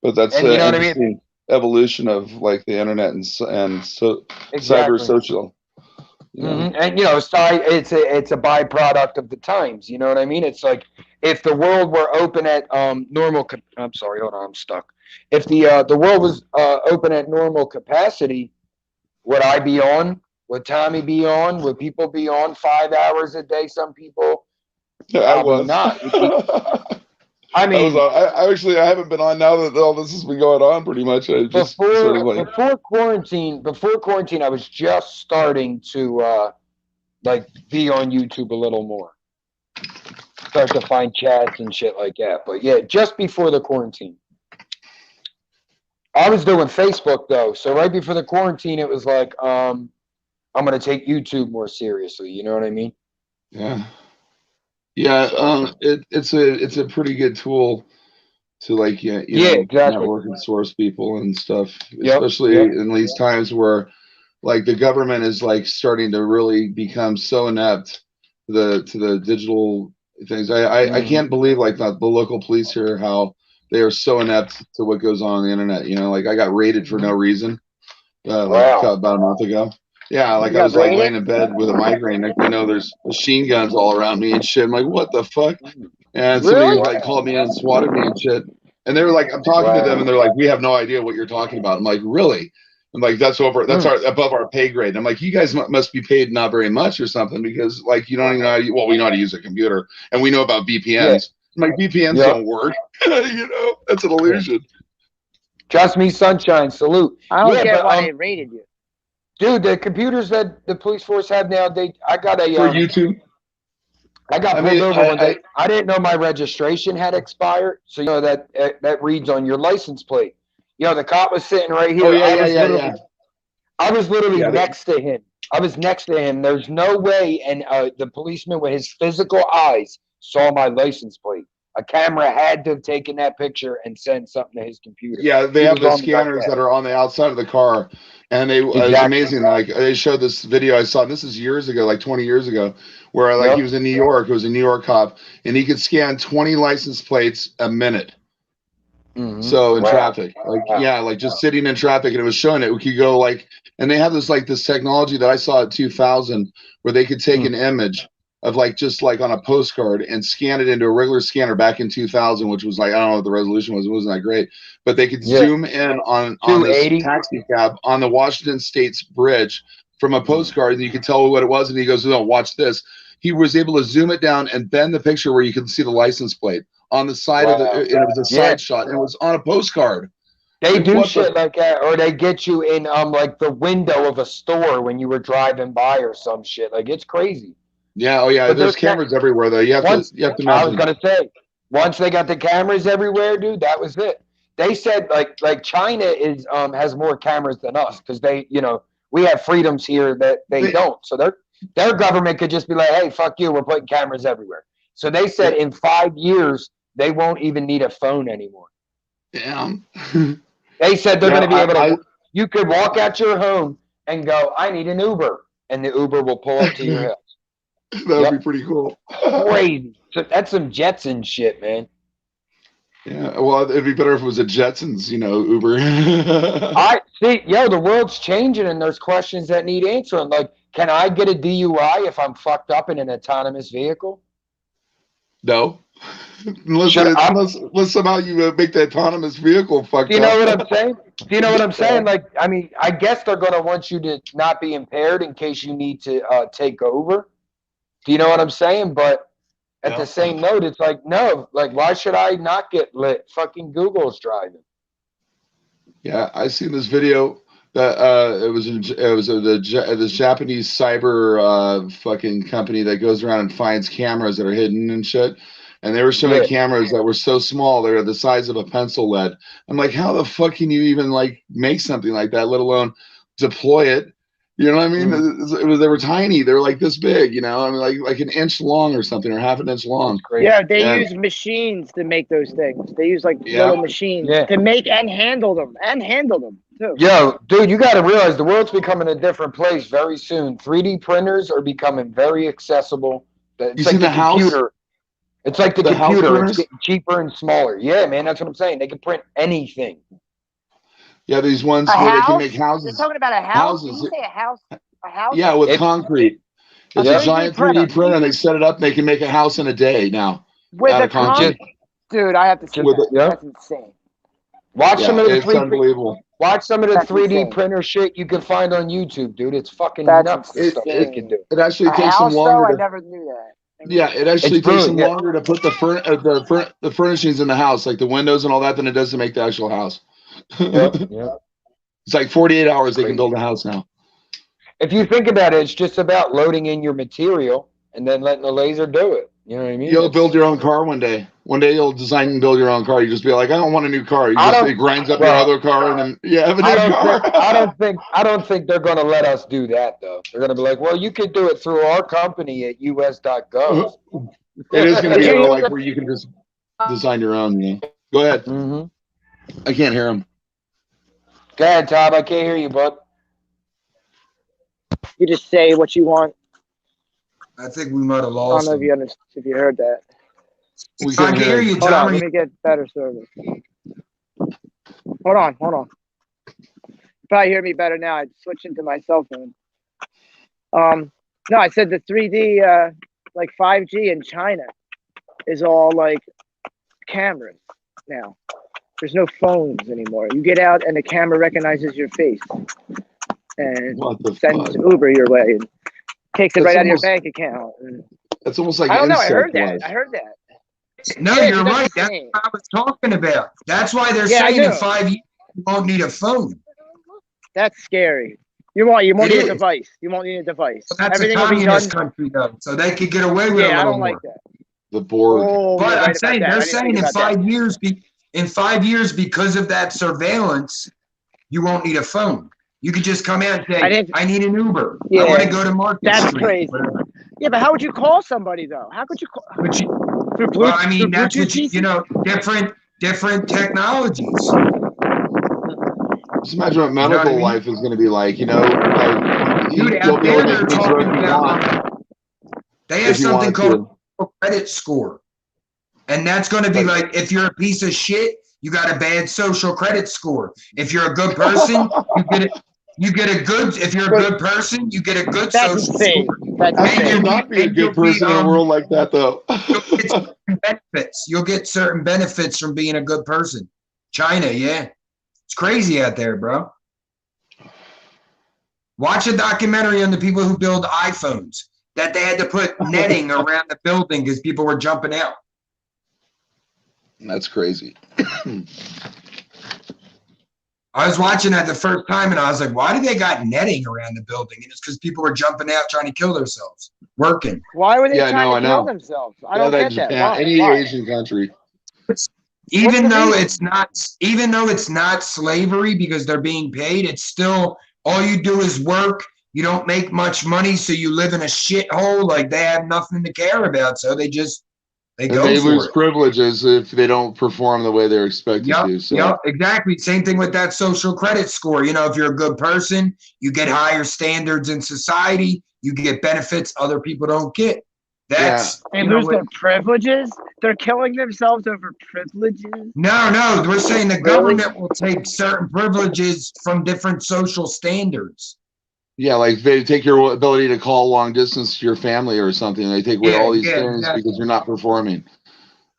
But that's And an you know what I mean? interesting evolution of like the internet and so cyber Exactly. social. You know. And you know, it's a byproduct of the times. You know what I mean? It's like if the world were open at normal. I'm sorry, hold on, I'm stuck. If the world was open at normal capacity, would I be on? Would Tommy be on? Would people be on 5 hours a day? Some people Yeah, I probably was. not. I I was mean, on. I actually I haven't been on now that all this has been going on pretty much. I just sort of like before quarantine, I was just starting to like be on YouTube a little more. Start to find chats and shit like that. But yeah, just before the quarantine. I was doing Facebook though, so right before the quarantine, it was like, I'm gonna take YouTube more seriously. You know what I mean? yeah. Yeah, it's a pretty good tool to like yeah, you Yeah, know, exactly. network and source people and stuff, Yep, especially yep. in these times where like the government is like starting to really become so inept to the digital things. I hmm can't believe like the local police here how they are so inept to what goes on the internet. You know, like I got raided for no reason like Wow. about a month ago. Yeah, You like I got was like raided? laying in bed with a migraine. Next thing I know, there's machine guns all around me and shit. I'm like, what the fuck? And somebody Really? like called me in and swatted me and shit. And they were like, I'm talking to them, and Wow. they're like, we have no idea what you're talking about. I'm like, really? I'm like, that's Mm. our above our pay grade. I'm like, you guys must be paid not very much or something because like you don't even know how to, well, we know how to use a computer and we know about Yeah. VPNs. I'm like, VPNs Yep. don't work. You know, that's an illusion. Trust me, sunshine. Salute. I don't Yeah, get but why they raided you. dude, the computers that the police force have now, I got For YouTube, I got I pulled mean, over one day. I didn't know my registration had expired, so you know that reads on your license plate. You know, the cop was sitting right oh here. yeah, yeah, yeah, yeah, I was literally yeah. next to him. I was next to him. There's no way, and the policeman with his physical eyes saw my license plate. A camera had to have taken that picture and sent something to his computer. Yeah, they He have was the on me like scanners that. that are on the outside of the car, and they it was Exactly. amazing. Like they showed this video I saw. This is years ago, like 20 years ago, where like he Yep. was in New York. It was a New York cop, and he could scan 20 license plates a minute. So in Wow. traffic, like yeah, like just sitting in traffic, and it was showing it. We could go like, and they have this like this technology that I saw at 2000, where they could take Mm. an image of like just like on a postcard and scan it into a regular scanner back in 2000, which was like I don't know what the resolution was. It wasn't that great, but they could Yeah. zoom in on this 280. taxi cab on the Washington State's bridge from a Mm. postcard, and you could tell what it was. And he goes, "No, watch this." He was able to zoom it down and bend the picture where you could see the license plate on the side of the Wow. and it was a Yeah. side shot and it was on a postcard. They Like do what the shit like that, or they get you in like the window of a store when you were driving by or some shit. Like it's crazy. yeah, oh yeah, But there's there's that cameras everywhere though. once You have to I was imagine. gonna say, once they got the cameras everywhere, dude, that was it. They said like China is has more cameras than us because they we have freedoms here that they They, don't. So their government could just be like, hey, fuck you, we're putting cameras everywhere. So they said yeah, in 5 years they won't even need a phone anymore. yeah. They said they're Yeah, going to be able to. You could walk out your home and go, I need an Uber, and the Uber will pull up to your house. that would be Yep, pretty cool. crazy. So that's some Jetson shit, man. Yeah, well, it'd be better if it was a Jetsons, you know, Uber. I see, yo, the world's changing, and there's questions that need answering. Like, can I get a DUI if I'm fucked up in an autonomous vehicle? No, unless Should it's I? unless somehow you make the autonomous vehicle Do fucked you know up. what I'm saying? Do you know what I'm Yeah. saying? Like, I mean, I guess they're going to want you to not be impaired in case you need to take over. Do you know what I'm saying? But at the Yeah. same note, it's like, no, like, why should I not get lit? Fucking Google's driving. Yeah, I seen this video that this Japanese cyber fucking company that goes around and finds cameras that are hidden and shit. And they were showing Yeah. cameras that were so small, they're the size of a pencil lead. I'm like, how the fuck can you even like make something like that, let alone deploy it? You know what I mean? They were tiny. They were like this big, you know, I mean, like an inch long or something, or half an inch long. Crazy. Yeah, they And use machines to make those things. They use like Yeah. little machines Yeah. to make and handle them too. Yo, dude, you got to realize the world's becoming a different place very soon. 3D printers are becoming very accessible. It's You like seen the the house? computer. It's like the The house computer. It's printers? getting cheaper and smaller. Yeah, man, that's what I'm saying. They can print anything. Yeah, these ones A where they can house? make You're houses. talking about a house? Did Houses. you say a house? A house? Yeah, with It- concrete. A It's Yeah. a 3D giant 3D printer, and they set it up. And they can make a house in a day now with out a of concrete. Dude, I have to see With that. yeah. That's insane. Watch Yeah, some of the it's 3D. unbelievable. Watch some of the That's 3D insane. printer shit you can find on YouTube, dude. It's fucking That's nuts. The stuff they insane. can do. It actually A takes them house, though, longer I to. never knew that. Yeah, it actually It's takes them brilliant, yeah. longer to put the furnishings in the house, like the windows and all that, than it does to make the actual house. Yeah, yeah. It's like 48 hours they can Crazy. build a house now. If you think about it, it's just about loading in your material and then letting the laser do it. You know what I mean? You'll It's- build your own car one day. One day you'll design and build your own car. You just be like, I don't want a new car. You I just don't- it grinds up well, your other car, and then you have a new I don't car. think I don't think they're gonna let us do that though. They're gonna be like, well, you could do it through our company at us.gov. It is going to be Yeah. like where you can just design your own. Yeah. Go ahead. Mm-hmm. I can't hear him. Go ahead, Todd. I can't hear you, bud. You just say what you want. I think we might have I don't lost know if him. you understand, if you heard that. We I couldn't can hear you, Hold Tom. on, Are let you- me get better service. Hold on. You probably hear me better now. I switched into my cell phone. No, I said the 3D, like 5G in China is all like cameras now. There's no phones anymore. You get out and the camera recognizes your face and What the sends fuck? Uber your way and takes it That's right out of your almost- bank account. And That's almost like I don't know. I insect heard that. wise. I heard that. No, Yeah, you're that's right. That's insane. what I was talking about. That's why they're Yeah, I saying in know. 5 years you won't need a phone. That's scary. You won't It need is. a device. You won't need a device. But that's Everything a will be done. communist country, though, so they could get away with a Yeah, I little don't more. like that. The Borg. Oh, But you're I'm right saying about that. they're I didn't saying think in about that. 5 years, in 5 years, because of that surveillance, you won't need a phone. You could just come out and I say, didn't- I need an Uber. Yeah. I want to go to Market That's Street. crazy. Whatever. Yeah, but how would you call somebody though? How could you call But you, through Bluetooth? well, I mean, through that's Bluetooth what you pieces? know, different technologies. Just imagine what know what medical I mean? life is going to be like. You know, like Dude, you'll out be able there to they're make any talking drug you about, want they have if you something wanted called to. a credit score. And that's going to be like, if you're a piece of shit, you got a bad social credit score. If you're a good person, you get a good, if you're a good person, you get a good That's social insane. score. That's How And can you you'll insane. not be a and good you'll person in a world like that, though? you'll get certain benefits. You'll get certain benefits from being a good person. China, yeah. It's crazy out there, bro. Watch a documentary on the people who build iPhones, that they had to put netting around the building because people were jumping out. That's crazy. I was watching that the first time and I was like, why do they got netting around the building? And it's because people were jumping out trying to kill themselves, working. Why were they Yeah, trying no, to I kill know. themselves? I Yeah, don't like get that. Japan, Why? any Why? Asian country. Even the though reason? even though it's not slavery because they're being paid, it's still all you do is work. You don't make much money, so you live in a shithole. Like they have nothing to care about, so they And go they for lose it. privileges if they don't perform the way they're expected Yep, to. So yep, exactly. Same thing with that social credit score. You know, if you're a good person, you get higher standards in society. You get benefits other people don't get. That's They you know lose their what, privileges? They're killing themselves over privileges? no. We're saying the Really? government will take certain privileges from different social standards. yeah, like they take your ability to call long distance to your family or something. They take away Yeah, all these yeah, things exactly. because you're not performing.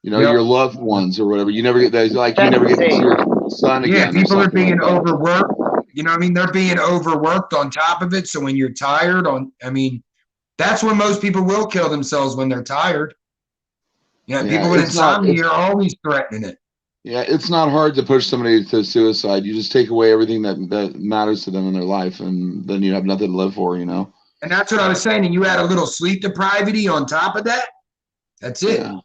You know, Yep. your loved ones or whatever. You never get that. Like you That's never get to see insane. your son Yeah, again. Or people are something being like that. overworked. You know what I mean? They're being overworked on top of it. So when you're tired that's when most people will kill themselves, when they're tired. Yeah, Yeah, people with it's not- insomnia are always threatening it. Yeah, it's not hard to push somebody to suicide. You just take away everything that matters to them in their life, and then you have nothing to live for. You know. And that's what I was saying. And you add a little sleep deprivity on top of that. That's it. Yeah.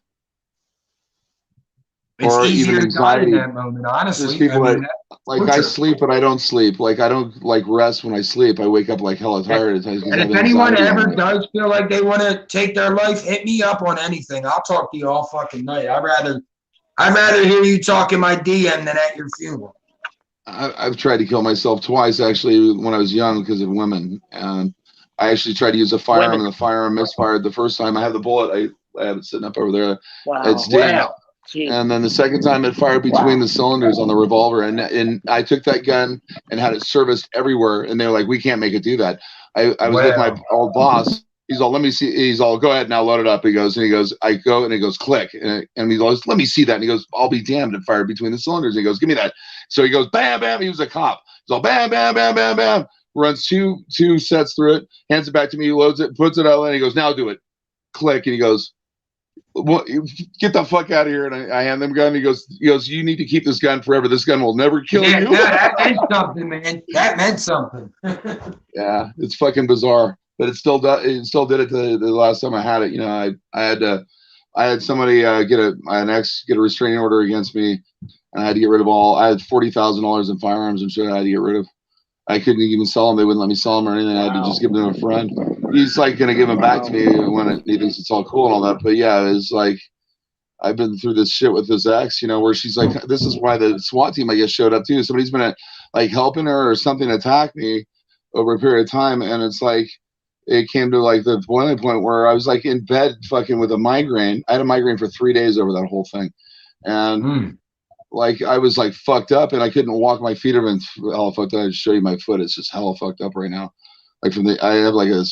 It's or easier even to die in anxiety. that moment, There's honestly. people that like I torture. sleep, but I don't sleep. Like I don't like rest when I sleep. I wake up like hella tired at times because And I have if anyone anxiety all ever night. does feel like they want to take their life, hit me up on anything. I'll talk to you all fucking night. I'd rather hear you talk in my DM than at your funeral. I've tried to kill myself twice actually when I was young because of women, and I actually tried to use a firearm, Women. and the firearm misfired the first time. I had the bullet. I have it sitting up over there. Wow. It stayed. Wow. Jeez. And then the second time it fired between the cylinders on the revolver, and I took that gun and had it serviced everywhere, and they were like, "We can't make it do that." I was with my Wow. old boss. He's all, "Let me see." He's all, "Go ahead now, load it up." He goes, I go, and it goes click, and he goes, "Let me see that." And he goes, "I'll be damned!" It fired between the cylinders. He goes, "Give me that." So he goes, bam, bam. He was a cop. He's all, bam, bam, bam, bam, bam. Runs two sets through it, hands it back to me, loads it, puts it out, and he goes, "Now do it." Click, and he goes, "What? Get the fuck out of here!" And I hand them gun. He goes, "You need to keep this gun forever. This gun will never kill Yeah, you." that meant something, man. That meant something. Yeah, it's fucking bizarre, but it still does. It still did it the last time I had it. You know, I had somebody get a restraining order against me, and I had to get rid of all. I had $40,000 in firearms and shit. I had to get rid of. I couldn't even sell them. They wouldn't let me sell them or anything. I had to just give them to a friend. He's like gonna give them back to me when he thinks it's all cool and all that. But yeah, it's like I've been through this shit with this ex, you know, where she's like, this is why the SWAT team, I guess, showed up too. Somebody's been like helping her or something attacked me over a period of time. And it's like, it came to like the boiling point where I was like in bed fucking with a migraine. I had a migraine for 3 days over that whole thing. And like, I was like fucked up and I couldn't walk. My feet have been hella fucked up. I'd show you my foot. It's just hella fucked up right now. Like I have like a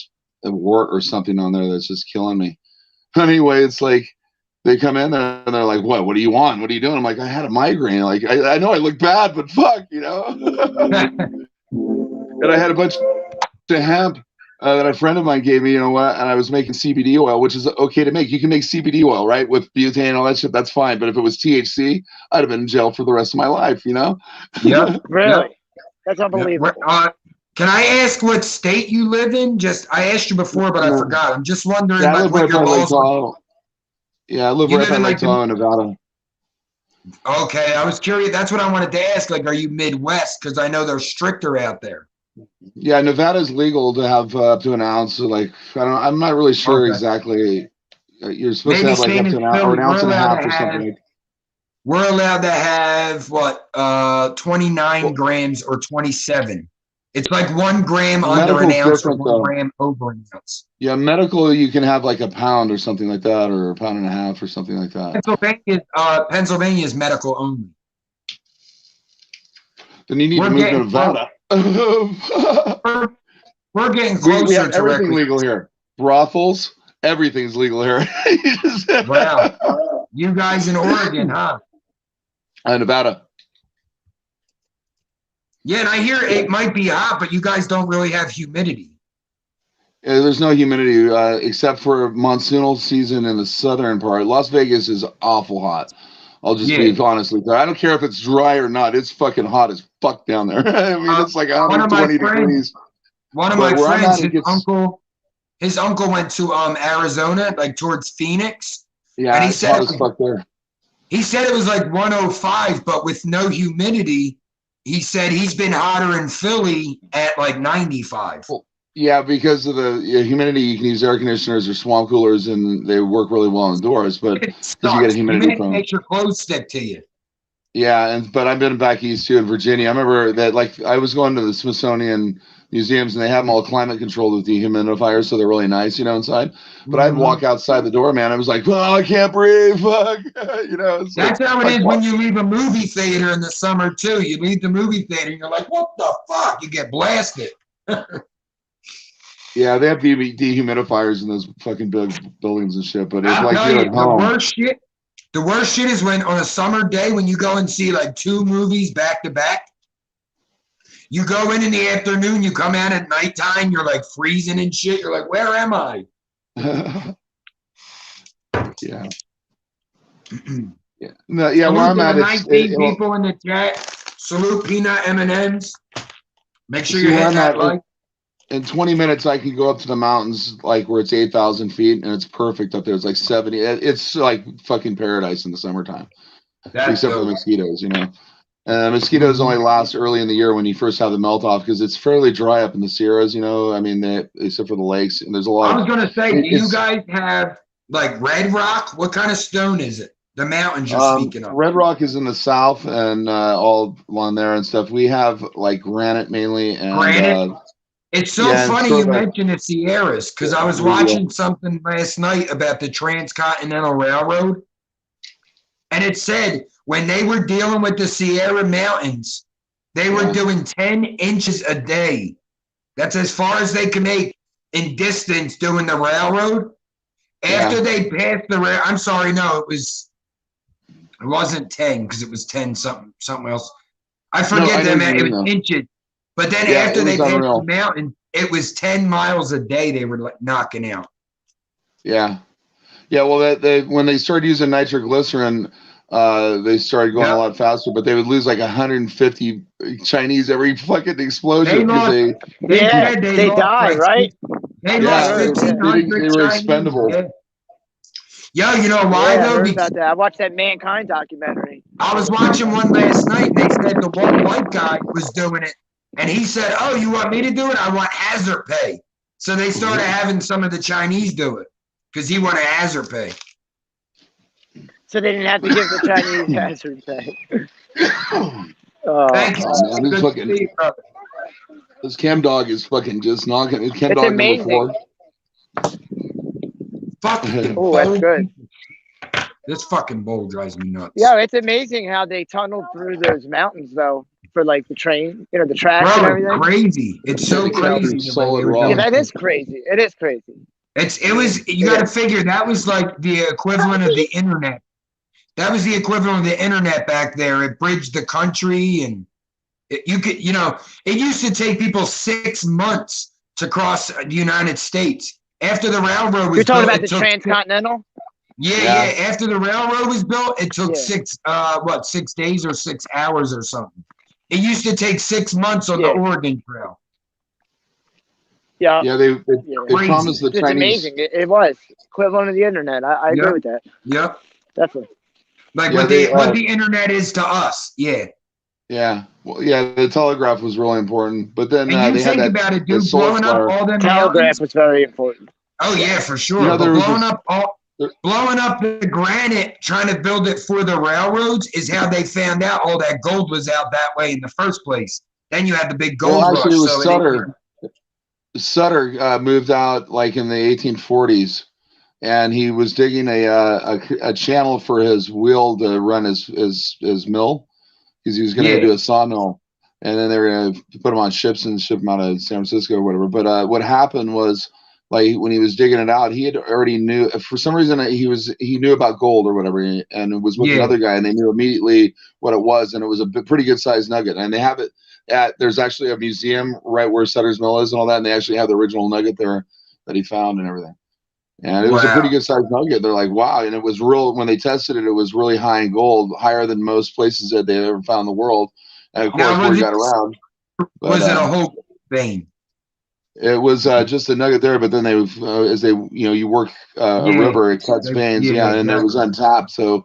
wart or something on there that's just killing me. Anyway, it's like, they come in there and they're like, what do you want? What are you doing? I'm like, I had a migraine. Like, I know I look bad, but fuck, you know? And I had a bunch of hemp that a friend of mine gave me, you know what? And I was making CBD oil, which is okay to make. You can make CBD oil, right? With butane and all that shit. That's fine. But if it was THC, I'd have been in jail for the rest of my life, you know? Yep. Really? Yep. That's unbelievable. Can I ask what state you live in? I asked you before, but I forgot. I'm just wondering Yeah, I like live what right your by Lake laws. Tahoe. Yeah, I live You right live by in Lake like Tahoe, Nevada. Okay, I was curious. That's what I wanted to ask. Like, are you Midwest? Because I know they're stricter out there. Yeah, Nevada's legal to have up to an ounce. So like, I'm not really sure Okay. exactly. You're supposed to Maybe have like same up to in an ounce or Philly. an ounce and a half or something. We're allowed to have what? 29 Well, grams or 27. It's like 1 gram under an medical's ounce or different 1 though. gram over an ounce. Yeah, medical you can have like a pound or something like that, or a pound and a half or something like that. Pennsylvania is medical only. Then you need to move to Nevada. We're getting we closer have to everything legal here. Brothels, everything's legal here. Wow. You guys in Oregon, huh? Nevada. Yeah, and I hear it might be hot, but you guys don't really have humidity. Yeah, there's no humidity except for monsoonal season in the southern part. Las Vegas is awful hot. I'll just be honestly there. I don't care if it's dry or not. It's fucking hot as fuck down there. I mean, it's like 120 degrees. One of my friends, his uncle went to Arizona, like towards Phoenix. Yeah, and it's hot as fuck there. He said it was like 105, but with no humidity. He said he's been hotter in Philly at like 95. Yeah, because of the humidity, you can use air conditioners or swamp coolers, and they work really well indoors. But because you get a humidity problem, makes your clothes stick to you. Yeah, but I've been back east too in Virginia. I remember that, like, I was going to the Smithsonian museums, and they have them all climate controlled with dehumidifiers, so they're really nice, you know, inside. But I'd walk outside the door, man. I was like, oh, I can't breathe, fuck, you know. That's how it is when you leave a movie theater in the summer too. You leave the movie theater, and you're like, what the fuck? You get blasted. Yeah, they have dehumidifiers in those fucking big buildings and shit. But it's like you're at home. The worst shit is when on a summer day when you go and see like 2 movies back to back. You go in the afternoon, you come out at nighttime, you're like freezing and shit. You're like, where am I? Yeah. Yeah. No, yeah, where I'm at, 19 people in the chat. Salute Peanut M&M's. Make sure you hit that like. In 20 minutes, I can go up to the mountains, like where it's 8,000 feet, and it's perfect up there. It's like 70. It's like fucking paradise in the summertime. That's except for the dope. mosquitoes, you know. Mosquitoes only last early in the year when you first have the melt off because it's fairly dry up in the Sierras, you know. I mean, except for the lakes, and there's a lot I of. was gonna say, do you It's guys have like red rock? What kind of stone is it? The mountains you're speaking of. Red Rock is in the south and all along there and stuff. We have like granite mainly, and Granite. It's so yeah, and funny you sort of mentioned the Sierras because I was watching something last night about the Transcontinental Railroad, and it said when they were dealing with the Sierra Mountains, they were doing 10 inches a day. That's as far as they could make in distance doing the railroad. After they passed the rail, I'm sorry, no, it wasn't 10 because it was 10 something else. I forget them. It was inches. But then after they passed the mountain, it was 10 miles a day they were like knocking out. Yeah. Yeah, well, when they started using nitroglycerin, they started going a lot faster, but they would lose like 150 Chinese every fucking explosion because they die, right? They lost 1,500 they were expendable. Yo, you know why I though? heard about that. I watched that Mankind documentary. I was watching one last night, and they said the one white guy was doing it, and he said, "Oh, you want me to do it? I want hazard pay." So they started having some of the Chinese do it because he wanted hazard pay. So they didn't have to give the Chinese hazard pay. Thank you. This chem dog is fucking just knocking. It's chem it's dog amazing. number 4. Oh, that's good. This fucking bowl drives me nuts. Yeah, it's amazing how they tunneled through those mountains though for like the train, you know, the tracks and everything. It's crazy. It's so crazy. Solid yeah, that is crazy. It is crazy. You got to figure that was like the equivalent of the internet. That was the equivalent of the internet back there. It bridged the country, and it used to take people 6 months to cross the United States. After the railroad was You're talking built, about the Transcontinental? Yeah. After the railroad was built, it took 6 days or 6 hours or something. It used to take 6 months on the Oregon Trail. Yeah. Yeah, they promised the Chinese. It's amazing. It was equivalent of the internet. I agree with that. Yep. Definitely. Like what the internet is to us. Yeah. Yeah. Well, yeah, the telegraph was really important, but then and they had that. About it, dude, blowing up all them telegraph was very important. Oh yeah, for sure. You know, but blowing up the granite, trying to build it for the railroads, is how they found out all that gold was out that way in the first place. Then you had the big gold rush. Actually, it was Sutter. Sutter moved out like in the 1840s, and he was digging a channel for his wheel to run his mill, because he was going to do a sawmill, and then they were going to put him on ships and ship him out of San Francisco or whatever. But what happened was, like, when he was digging it out, he had already knew, for some reason, he knew about gold or whatever, and was with another guy, and they knew immediately what it was, and it was a pretty good sized nugget, and they have it there's actually a museum right where Sutter's Mill is and all that, and they actually have the original nugget there that he found and everything. And it was a pretty good sized nugget. They're like, wow. And it was real, when they tested it, it was really high in gold, higher than most places that they ever found in the world. And of course, word got around. But, was it a whole vein? It was just a nugget there, but then they, as they, you work a river, it cuts veins, and it was untapped. So,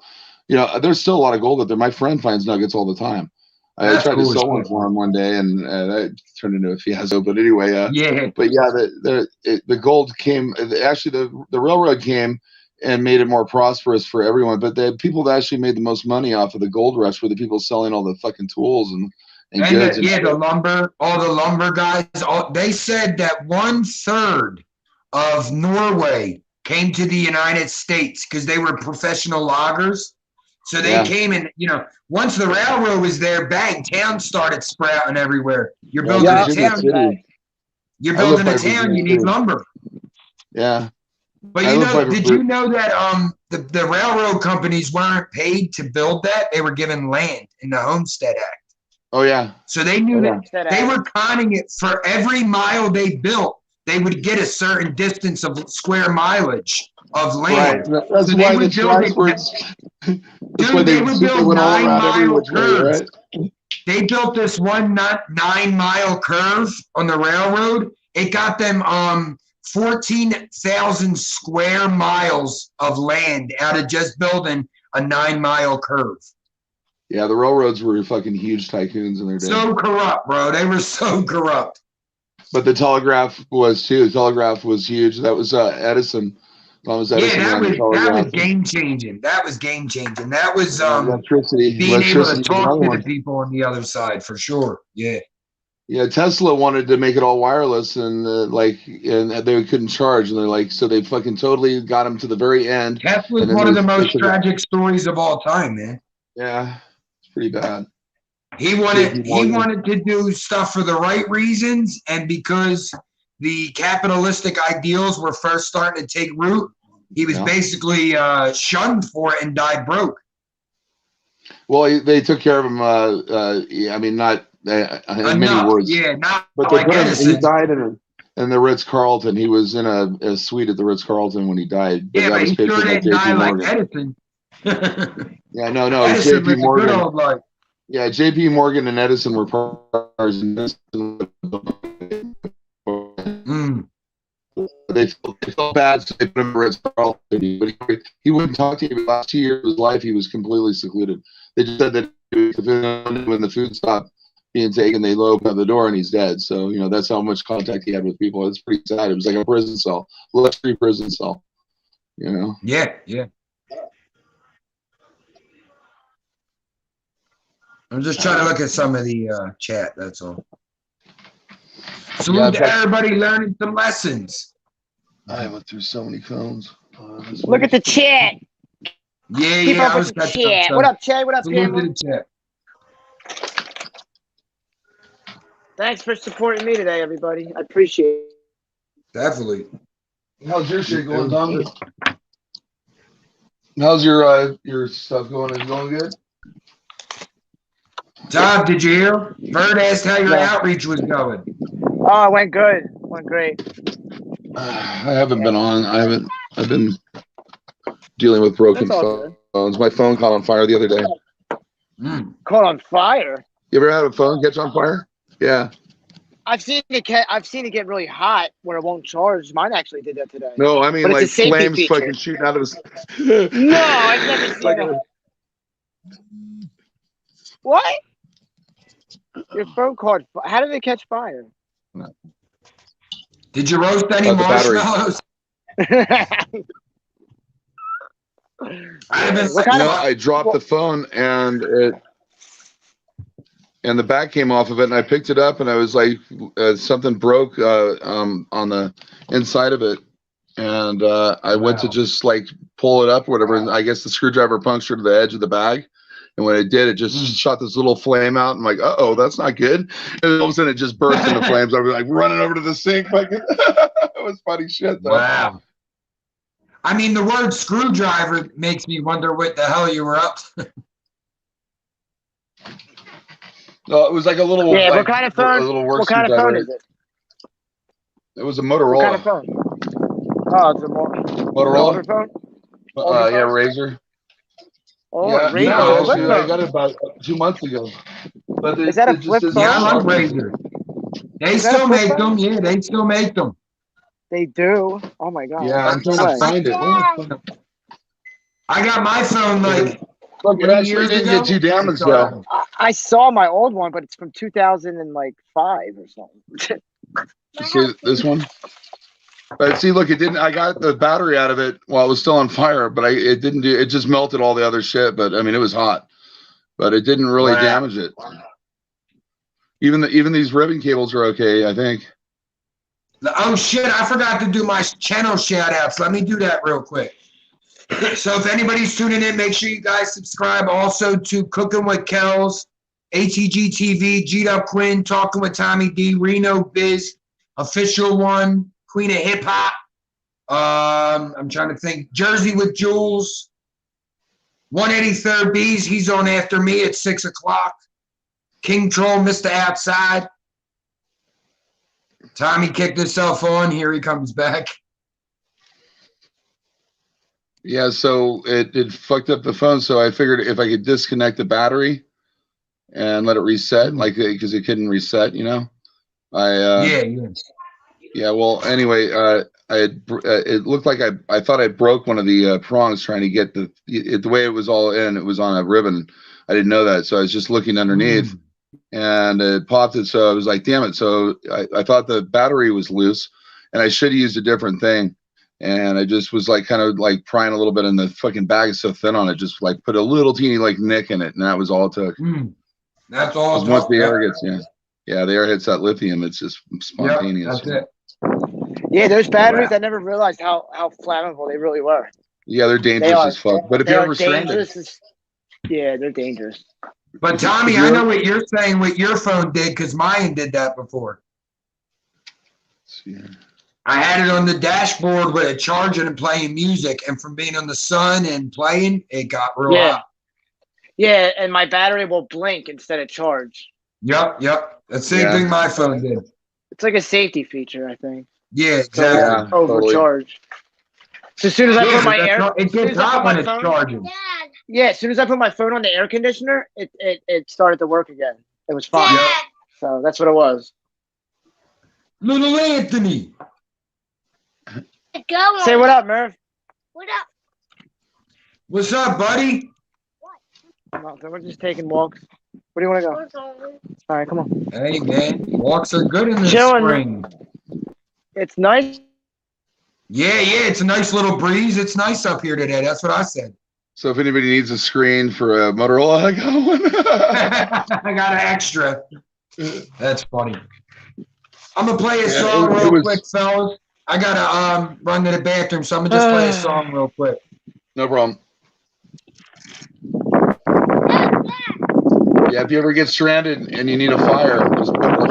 there's still a lot of gold out there. My friend finds nuggets all the time. I tried to sell one for him one day, and that turned into a fiasco. But anyway, the gold came. Actually, the railroad came and made it more prosperous for everyone. But the people that actually made the most money off of the gold rush were the people selling all the fucking tools and goods. The lumber, all the lumber guys. They said that 1/3 of Norway came to the United States because they were professional loggers. So they came in, once the railroad was there, bang, towns started sprouting everywhere. You're building a town. You're building a town, you need lumber. Yeah. But did you know that the railroad companies weren't paid to build that? They were given land in the Homestead Act. Oh, yeah. So they knew that they were conning it for every mile they built. They would get a certain distance of square mileage of land. Right. That's why the tracks were. Dude, they would build 9-mile curves. Right? They built this 9-mile curve on the railroad. It got them 14,000 square miles of land out of just building a 9-mile curve. Yeah, the railroads were fucking huge tycoons in their day. So corrupt, bro. They were so corrupt. But the telegraph was too. The telegraph was huge. That was Edison. Thomas Edison Yeah, ran the that telegraph. was game changing. That was game changing. That was Electricity. being able to Electricity was talk another to one. the people on the other side for sure. Yeah. Yeah, Tesla wanted to make it all wireless, and and they couldn't charge, and they're like, so they fucking totally got him to the very end. Tesla's And then one of the they most took it. tragic stories of all time, man. Yeah, it's pretty bad. He wanted to do stuff for the right reasons, and because the capitalistic ideals were first starting to take root, he was basically shunned for it and died broke. Well, they took care of him. I mean, not in many Enough, words. yeah, not But they like put him, he Edison. died in the Ritz-Carlton. He was in a suite at the Ritz-Carlton when he died. Yeah, that but was he paid for sure by didn't J.P. die like Morgan. Edison. Yeah, no, Edison J.P. lived a good Morgan. old life. Yeah, J.P. Morgan and Edison were partners. Mm. They felt bad, so they put him in Ritz-Carlton. But he wouldn't talk to you. The last 2 years of his life, he was completely secluded. They just said that when the food stopped being taken, they opened up the door and he's dead. So, you know, that's how much contact he had with people. It's pretty sad. It was like a prison cell, luxury prison cell, you know? Yeah, yeah. I'm just trying to look at some of the chat, that's all. Salute to everybody learning some lessons. I went through so many phones. Look at the chat. Yeah, Keep yeah, up I with was the catching chat. up. What up, Che? What up, Salute to Cameron? the chat. Thanks for supporting me today, everybody. I appreciate it. Definitely. How's your shit going, Tommy? How's your stuff going? Is it going good? Todd, did you hear? Bird asked how your outreach was going. Oh, it went good. Went great. I haven't been on. I've been dealing with broken That's all good. phones. My phone caught on fire the other day. Caught on fire. You ever had a phone catch on fire? Yeah. I've seen it get really hot where it won't charge. Mine actually did that today. No, I mean But it's like a safety flames feature. fucking shooting out of his. No, I've never seen that. What? Your phone caught. How did it catch fire? Did you roast any The battery. marshmallows? I dropped the phone and the back came off of it, and I picked it up, and I was like, something broke on the inside of it, and I went to just like pull it up or whatever, and I guess the screwdriver punctured the edge of the bag, and when it did, it just shot this little flame out. I'm like, oh, that's not good, and then all of a sudden it just burst into flames. I was like running over to the sink, like it was funny shit. Though. Wow. I mean, the word screwdriver makes me wonder what the hell you were up to. No, it was like a little. Yeah, like, what kind of phone? A little work What kind of phone screwdriver. is it? It was a What Motorola. kind of phone? Oh, it's a Motorola. older phone. Older Yeah, phone? Razor. Oh, Yeah, a Razor. no, Flip actually, I phone. got it about 2 months ago. But Is that a just flip isn't phone? Yeah, I like sharp. Razor. They Is that a still flip make phone? them. Yeah, they still make them. They do. Oh my god. Yeah, I'm No trying way. to find it. Where the fuck- I got my phone like Look, it 20 actually years didn't ago. get too damaged It's, though. I saw my old one, but it's from 2005 or something. See this one? But see, look, it didn't. I got the battery out of it while it was still on fire, but it didn't do. It just melted all the other shit. But I mean, it was hot, but it didn't really Wow. damage it. Even these ribbon cables are okay, I think. Oh shit, I forgot to do my channel shout outs. Let me do that real quick. So if anybody's tuning in, make sure you guys subscribe also to Cooking with Kells, ATG TV, G'd Up Quinn, Talking with Tommy D, Reno Biz, Official One, Queen of Hip Hop. I'm trying to think. Jersey with Jules. 183rd Bees, he's on after me at 6 o'clock. King Troll, Mr. Outside. Tommy kicked himself on. Here he comes back. Yeah, so it fucked up the phone. So I figured if I could disconnect the battery and let it reset, like because it couldn't reset, you know. Yeah. Well, anyway, it looked like I thought I broke one of the prongs trying to get the way it was all in. It was on a ribbon. I didn't know that, so I was just looking underneath, and it popped it. So I was like, damn it. So I thought the battery was loose, and I should have used a different thing. And I just was like kind of like prying a little bit, and the fucking bag is so thin on it, just like put a little teeny like nick in it, and that was all it took. That's all. Because once the air gets, yeah, the air hits that lithium, it's just spontaneous. Yep, that's it. Yeah, those batteries, I never realized how flammable they really were. Yeah, they're dangerous as fuck. But if you're ever stranded, yeah, they're dangerous. But Tommy, I know what you're saying. What your phone did, because mine did that before. I had it on the dashboard with it charging and playing music, and from being on the sun and playing, it got real hot. Yeah, and my battery will blink instead of charge. Yep. The same thing my phone did. It's like a safety feature, I think. Yeah, exactly. So overcharge. So as soon as I put my it gets hot when it's charging. Yeah, as soon as I put my phone on the air conditioner, it started to work again. It was fine. Dad. So that's what it was. Little Anthony. Go Say what up, Merv. What up? What's up, buddy? Nothing. We're just taking walks. Where do you want to go? All right, come on. Hey, man. Walks are good in the Chillin. spring. It's nice. Yeah. It's a nice little breeze. It's nice up here today. That's what I said. so if anybody needs a screen for a Motorola, I got one. I got an extra. That's funny. I'm going to play a song real quick, fellas. I got to run to the bathroom, so I'm going to just play a song real quick. No problem. Yeah, if you ever get stranded and you need a fire, just put a hole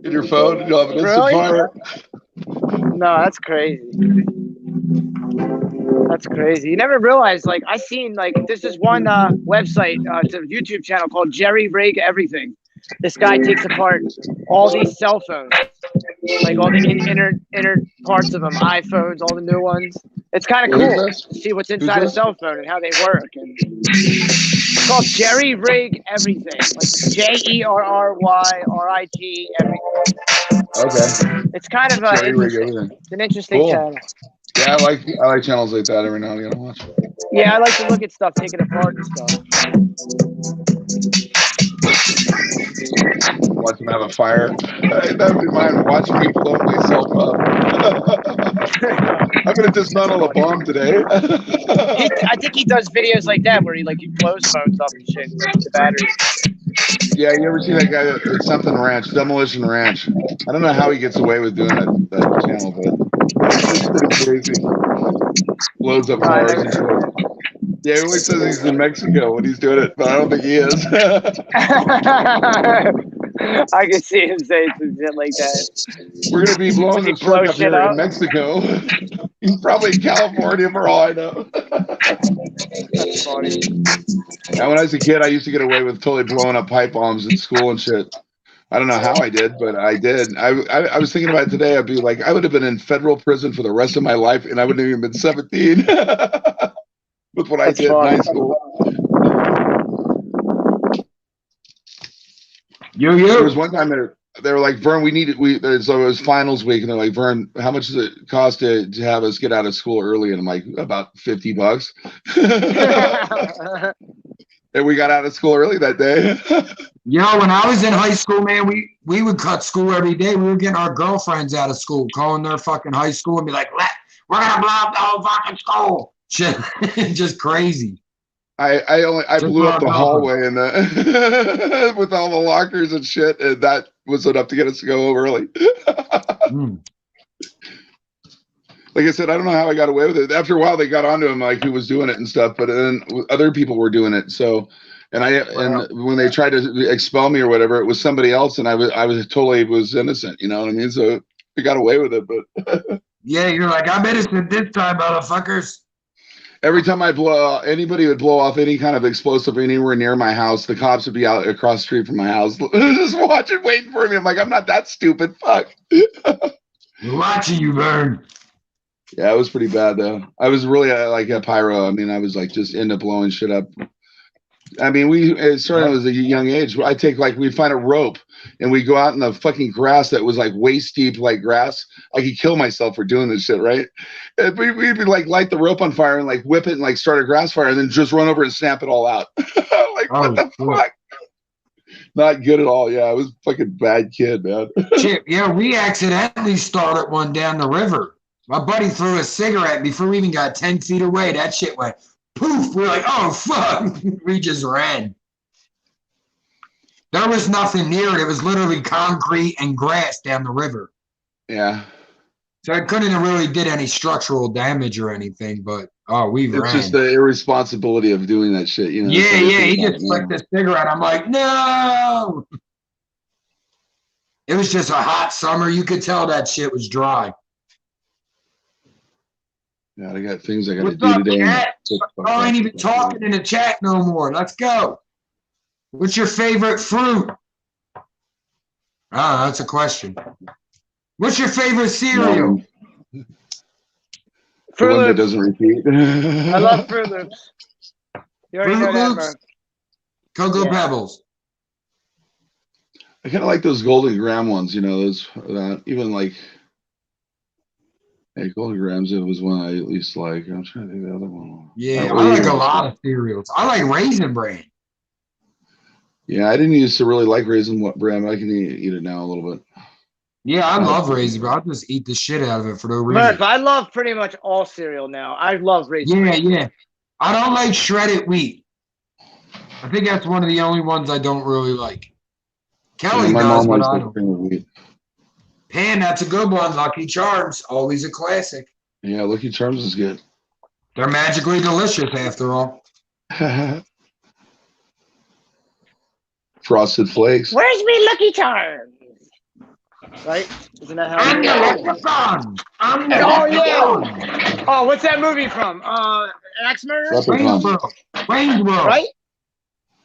in your phone and you'll have an instant fire. No, that's crazy. That's crazy. You never realize, like, I seen, like, this is one website, it's a YouTube channel called Jerry Rig Everything. This guy takes apart all these cell phones, like all the inner parts of them, iPhones, all the new ones. It's kind of cool to see what's inside a cell phone and how they work. And it's called Jerry Rig Everything, like JERRYRIG Everything. Okay. It's kind of it's an interesting channel. Yeah, I like channels like that every now and again. I watch. Yeah, I like to look at stuff taken apart and stuff. Watch them have a fire. That would be mine. Watching me blow myself up. I'm gonna dismantle a bomb today. I think he does videos like that where he blows phones up and shit, like the batteries. Yeah, you ever see that guy? It's something Ranch, Demolition Ranch. I don't know how he gets away with doing that channel, but it's pretty crazy. Blows up cars and shit. Yeah, he always says he's in Mexico when he's doing it, but I don't think he is. I can see him saying some shit like that. We're gonna be blowing the truck up here in Mexico. He's probably in California for all I know. That's funny. Now, when I was a kid, I used to get away with totally blowing up pipe bombs in school and shit. I don't know how I did, but I did. I was thinking about it today. I'd be like, I would have been in federal prison for the rest of my life, and I wouldn't have even been 17 with what I did in high school. There was one time they were like, Vern, so it was finals week, and they're like, Vern, how much does it cost to have us get out of school early? And I'm like, about $50. And we got out of school early that day. When I was in high school, man, we would cut school every day. We were getting our girlfriends out of school, calling their fucking high school and be like, we're gonna blow up the whole fucking school. Shit, just crazy. I blew up the hallway and with all the lockers and shit, and that was enough to get us to go home early. Like I said, I don't know how I got away with it. After a while, they got onto him, like who was doing it and stuff, but then other people were doing it. So, and when they tried to expel me or whatever, it was somebody else, and I was totally innocent. You know what I mean? So we got away with it, but yeah, you're like, I'm innocent this time, motherfuckers. Every time I anybody would blow off any kind of explosive anywhere near my house, the cops would be out across the street from my house, just watching, waiting for me. I'm like, I'm not that stupid. Fuck. Watching you burn. Yeah, it was pretty bad though. I was really like a pyro. I mean, I was like just into blowing shit up. I mean, we started at a young age. I take like we'd find a rope and we'd go out in the fucking grass that was like waist deep, like grass. I could kill myself for doing this shit, right? And we'd be like light the rope on fire and like whip it and like start a grass fire and then just run over and snap it all out. Like what Oh, the shit. fuck? Not good at all. Yeah, I was a fucking bad kid, man. Shit, yeah, we accidentally started one down the river. My buddy threw a cigarette before we even got 10 feet away. That shit went poof. We're like, oh, fuck. We just ran. There was nothing near it. It was literally concrete and grass down the river. Yeah. So it couldn't have really did any structural damage or anything, but, we It's ran. just the irresponsibility of doing that shit, you know. Yeah, That's what I yeah, think he about just it flicked now. the cigarette. I'm like, no. It was just a hot summer. You could tell that shit was dry. Yeah, I got things I got to What's do up, today. chat? I ain't even talking in the chat no more. Let's go. What's your favorite fruit? Ah, that's a question. What's your favorite cereal? The Fruit one that Loops. doesn't repeat. I love Fruit Loops. You already Fruit know that, Loops? Merv. Cocoa Yeah. Pebbles. I kind of like those Golden Graham ones, you know, those even like, hey, Golden Grahams, it was one I at least like. I'm trying to think of the other one. Yeah, Not I like a raisins. lot of cereals. I like Raisin Bran. Yeah, I didn't used to really like Raisin Bran. I can eat it now a little bit. Yeah, I Oh, love Raisin Bran. I'll just eat the shit out of it for no Merv, reason. I love pretty much all cereal now. I love Raisin Yeah, Bran. yeah. I don't like shredded wheat. I think that's one of the only ones I don't really like. Kelly Yeah, my does, mom but likes I the don't. cream of wheat. Pan, that's a good one. Lucky Charms, always a classic. Yeah, Lucky Charms is good. They're magically delicious after all. Frosted Flakes. Where's me Lucky Charms? Right? Isn't that how I'm it the is? leprechaun. I'm the Oh, leprechaun. Oh, what's that movie from? Axe Murderers? Leprechaun. Waynesboro. Waynesboro. Right?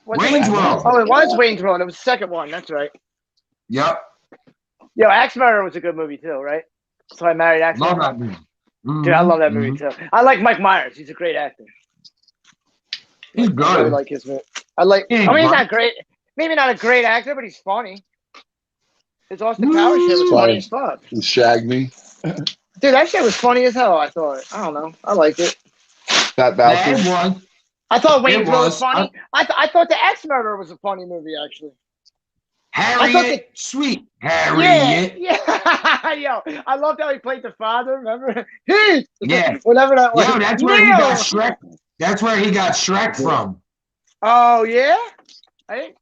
What's it? Waynesboro. Oh, it was Wayne's World. It was the second one. That's right. Yep. Yo, Axe Murderer was a good movie too, right? So I married Axe Love Murderer. that movie. Dude, I love that Mhm, movie too. I like Mike Myers. He's a great actor. He's I really good. like his movie. I mean, he's not great. Maybe not a great actor, but he's funny. His Austin Powers shit was funny as fuck. And Shag Me. Dude, that shit was funny as hell, I thought. I don't know. I liked it. Fat Yeah, it Bastard. was. I thought Wayne's It World was was. funny. I thought the Axe Murderer was a funny movie, actually. Harriet. Sweet. Yeah, Harriet. yeah. Yo, I loved how he played the father, remember? Yeah. Whatever that was. Yo, that's where he got Neil! Shrek. That's where he got Shrek from. Oh, yeah?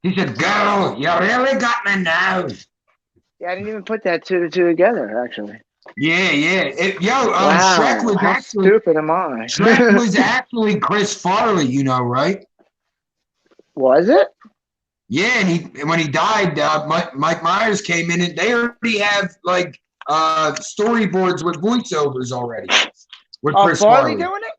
He said, girl, you really got me now. Yeah, I didn't even put that two to two together, actually. Yeah, yeah. Wow, Shrek was how actually stupid am I? Shrek was actually Chris Farley, you know, right? Was it? Yeah, and when he died, Mike Myers came in, and they already have like storyboards with voiceovers already. With Oh, Chris Farley Farley. doing it?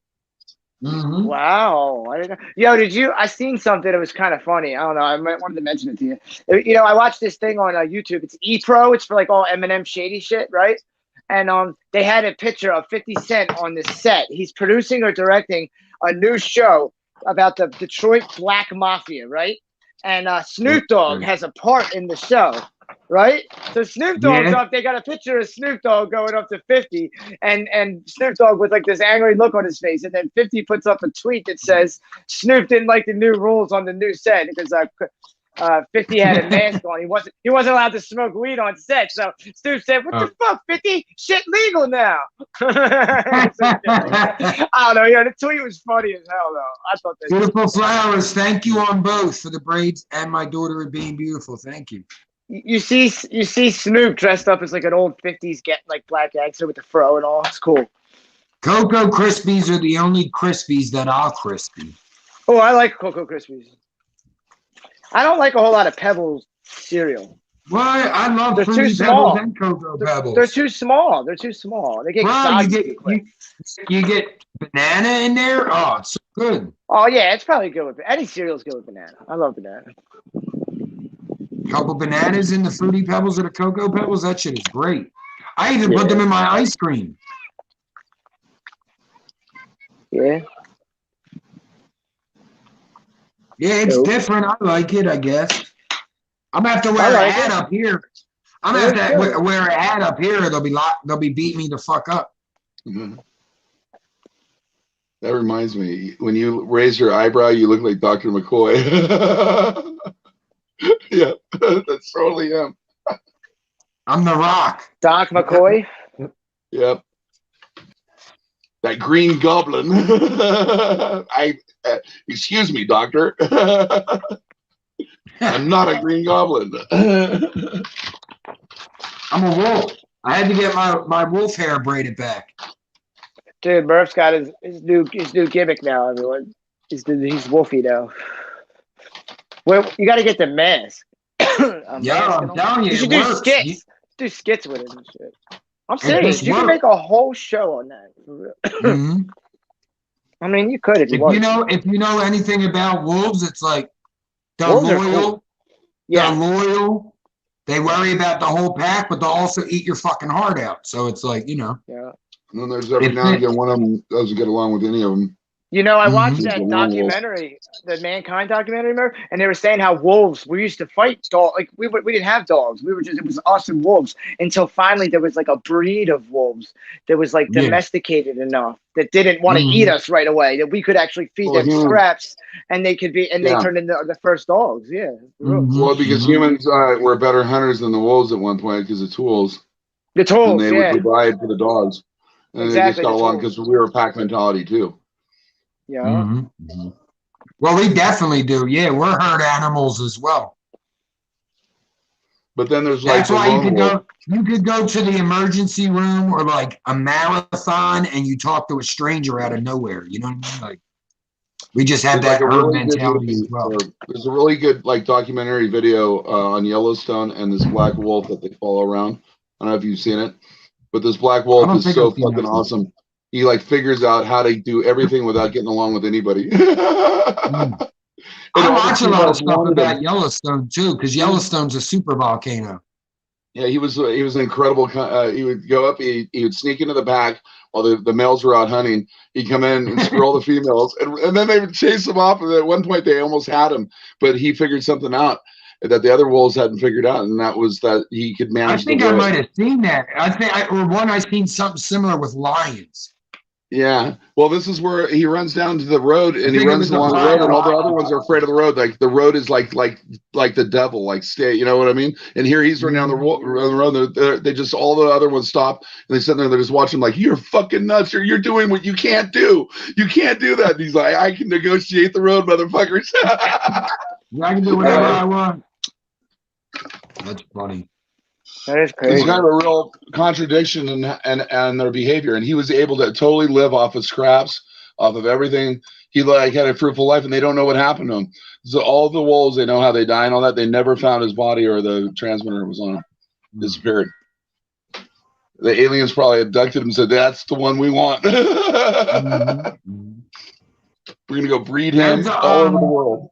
Mm-hmm. Wow, I didn't know. Yo, I seen something that was kind of funny. I don't know. I wanted to mention it to you. You know, I watched this thing on YouTube. It's E-Pro. It's for like all Eminem shady shit, right? And they had a picture of 50 Cent on this set. He's producing or directing a new show about the Detroit Black Mafia, right? And Snoop Dogg has a part in the show, right? So Snoop Dogg's up. They got a picture of Snoop Dogg going up to 50, and Snoop Dogg with like this angry look on his face. And then 50 puts up a tweet that says Snoop didn't like the new rules on the new set because 50 had a mask on. He wasn't allowed to smoke weed on set. So Snoop said, "What the fuck, 50? Shit legal now." I don't know. Yeah, the tweet was funny as hell, though. I thought that. Beautiful flowers. Thank you on both for the braids and my daughter being beautiful. Thank you. You see Snoop dressed up as like an old 50s like black gangster with the fro and all. It's cool. Cocoa Krispies are the only Krispies that are crispy. Oh, I like Cocoa Krispies. I don't like a whole lot of Pebbles cereal. Why? I love They're too Fruity small. Pebbles and Cocoa Pebbles. They're too small. They're too small. They get Wow, soggy quick. you get banana in there? Oh, it's so good. Oh yeah, it's probably good with any cereal's good with banana. I love banana. Couple bananas in the Fruity Pebbles or the Cocoa Pebbles. That shit is great. I even put them in my ice cream. Yeah. Yeah, it's Nope. different. I like it, I guess. I'm gonna have to I wear a like hat it. up here. I'm It gonna looks have to good. wear a hat up here. They'll be beating me the fuck up. Mhm. That reminds me, when you raise your eyebrow, you look like Dr. McCoy. Yeah, that's totally him. I'm the Rock. Doc McCoy. Yep. That green goblin. Excuse me, doctor. I'm not a green goblin. I'm a wolf. I had to get my wolf hair braided back. Dude, Murph's got his new gimmick now, everyone. He's Wolfie now. Well, you got to get the mask. Yeah, I'm telling you, You should it do works. skits. Do skits with it and shit. I'm It serious. just You can works. make a whole show on that. For real. Mhm. I mean, you could if you wanted. If you know anything about wolves, it's like they're Wolves are loyal. cool. They're Yeah. loyal. They worry about the whole pack, but they'll also eat your fucking heart out. So it's like, you know. Yeah. And then there's every It now and fits. again one of them doesn't get along with any of them. You know, I watched Mhm. There's the that lone wolf. documentary, the Mankind documentary, remember? And they were saying how wolves, we used to fight dog, like we didn't have dogs. We were just, it was us and wolves until finally there was like a breed of wolves that was like Yeah. domesticated enough that didn't want to eat Mhm. us right away, that we could actually feed Well, them humans, scraps and they could be, and they yeah. turned into the first dogs. Yeah. For real. Mhm. Well, because Mhm. humans were better hunters than the wolves at one point because of tools, The and tools, they would yeah. provide for the dogs, and they just Exactly, got the along tools. because we were a pack mentality too. Yeah. Mhm. Mhm. Well, we definitely do. Yeah, we're herd animals as well. But then there's like That's the why lone wolf. you could go to the emergency room or like a marathon and you talk to a stranger out of nowhere. You know what I mean? Like we just have There's like that a herd really good mentality as movie, well. or there's a really good like documentary video on Yellowstone and this black wolf that they follow around. I don't know if you've seen it, but this black I wolf don't is think so I've seen fucking that one. awesome. He like figures out how to do everything without getting along with anybody. Mm. And I all the watch a lot of females stuff wanted him. about Yellowstone too, because Yellowstone's a super volcano. Yeah, he was an incredible. He would go up. He would sneak into the back while the males were out hunting. He'd come in and screw all the females, and then they would chase him off. And at one point, they almost had him, but he figured something out that the other wolves hadn't figured out, and that was that he could I manage the think I wood. might have seen that. I seen something similar with lions. Yeah. Well, this is where he runs down to the road I and he think it runs was a along the pack road, of and all the other lions. ones are afraid of the road. Like the road is like the devil, like stay. You know what I mean? And here he's running down the road. They just all the other ones stop and they sit there. They're just watching him like you're fucking nuts. You're doing what you can't do. You can't do that. And he's like, I can negotiate the road, motherfuckers. I can do whatever I want. That's funny. That is It's crazy. kind of a real contradiction in their behavior, and he was able to totally live off of scraps, off of everything. He like had a fruitful life, and they don't know what happened to him. So all the wolves, they know how they die and all that. They never found his body or the transmitter was on him. Disappeared. The aliens probably abducted him and said, "That's the one we want. Mhm. We're gonna go breed him There's a, all over the world."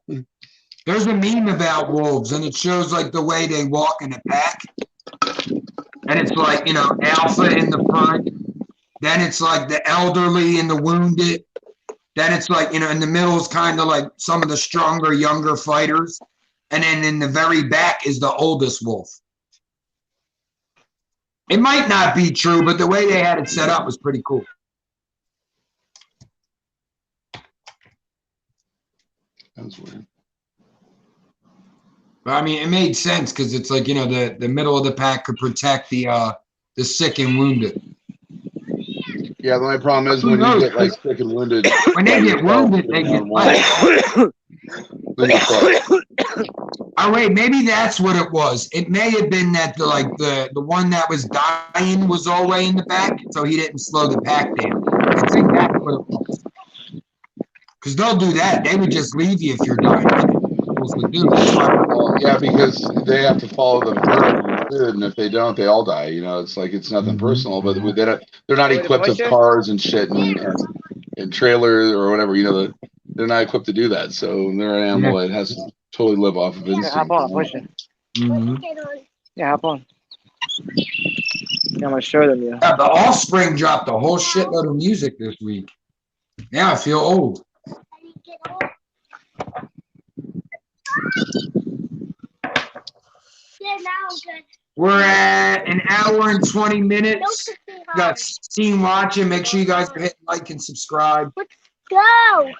There's a meme about wolves, and it shows like the way they walk in a pack. And it's like, you know, alpha in the front. Then it's like the elderly and the wounded. Then it's like, you know, in the middle is kind of like some of the stronger, younger fighters. And then in the very back is the oldest wolf. It might not be true, but the way they had it set up was pretty cool. That's weird. But I mean, it made sense because it's like, you know, the middle of the pack could protect the sick and wounded. Yeah, the only problem is Who when you knows? get like sick and wounded. When they get wounded, they get left. Oh wait, maybe that's what it was. It may have been that the one that was dying was all way in the back, so he didn't slow the pack down. I think that's what it was. Because they'll do that. They would just leave you if you're dying. That's what wolves would do. That's why. Well, yeah, because they have to follow the herd of the food, and if they don't, they all die. You know, it's like it's nothing personal, but they're not Way to equipped push with it? cars and shit and trailers or whatever. You know, they're not equipped to do that. So they're an animal that has to totally live off of Yeah, instinct. hop on, push it. Yeah, hop on. Yeah, I'm gonna show them you. Yeah, the Offspring dropped a whole shitload of music this week. Now I feel old. Yeah, now I'm good. We're at an hour and 20 Don't minutes. kiss me We got hard. 16 watching. Make sure you guys are hitting like and subscribe. Let's go.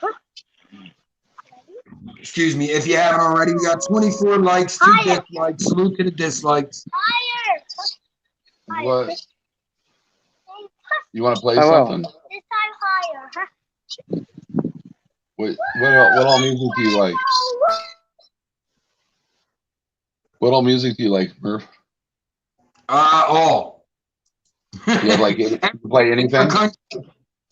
Excuse me. If you haven't already, we got 24 likes, 2 Higher. dislikes. Salute to the dislikes. Higher. Higher. What? You want to play I will. something? This time higher. Huh? What all music do you like? What all music do you like, Murph? All. You have like you play anything?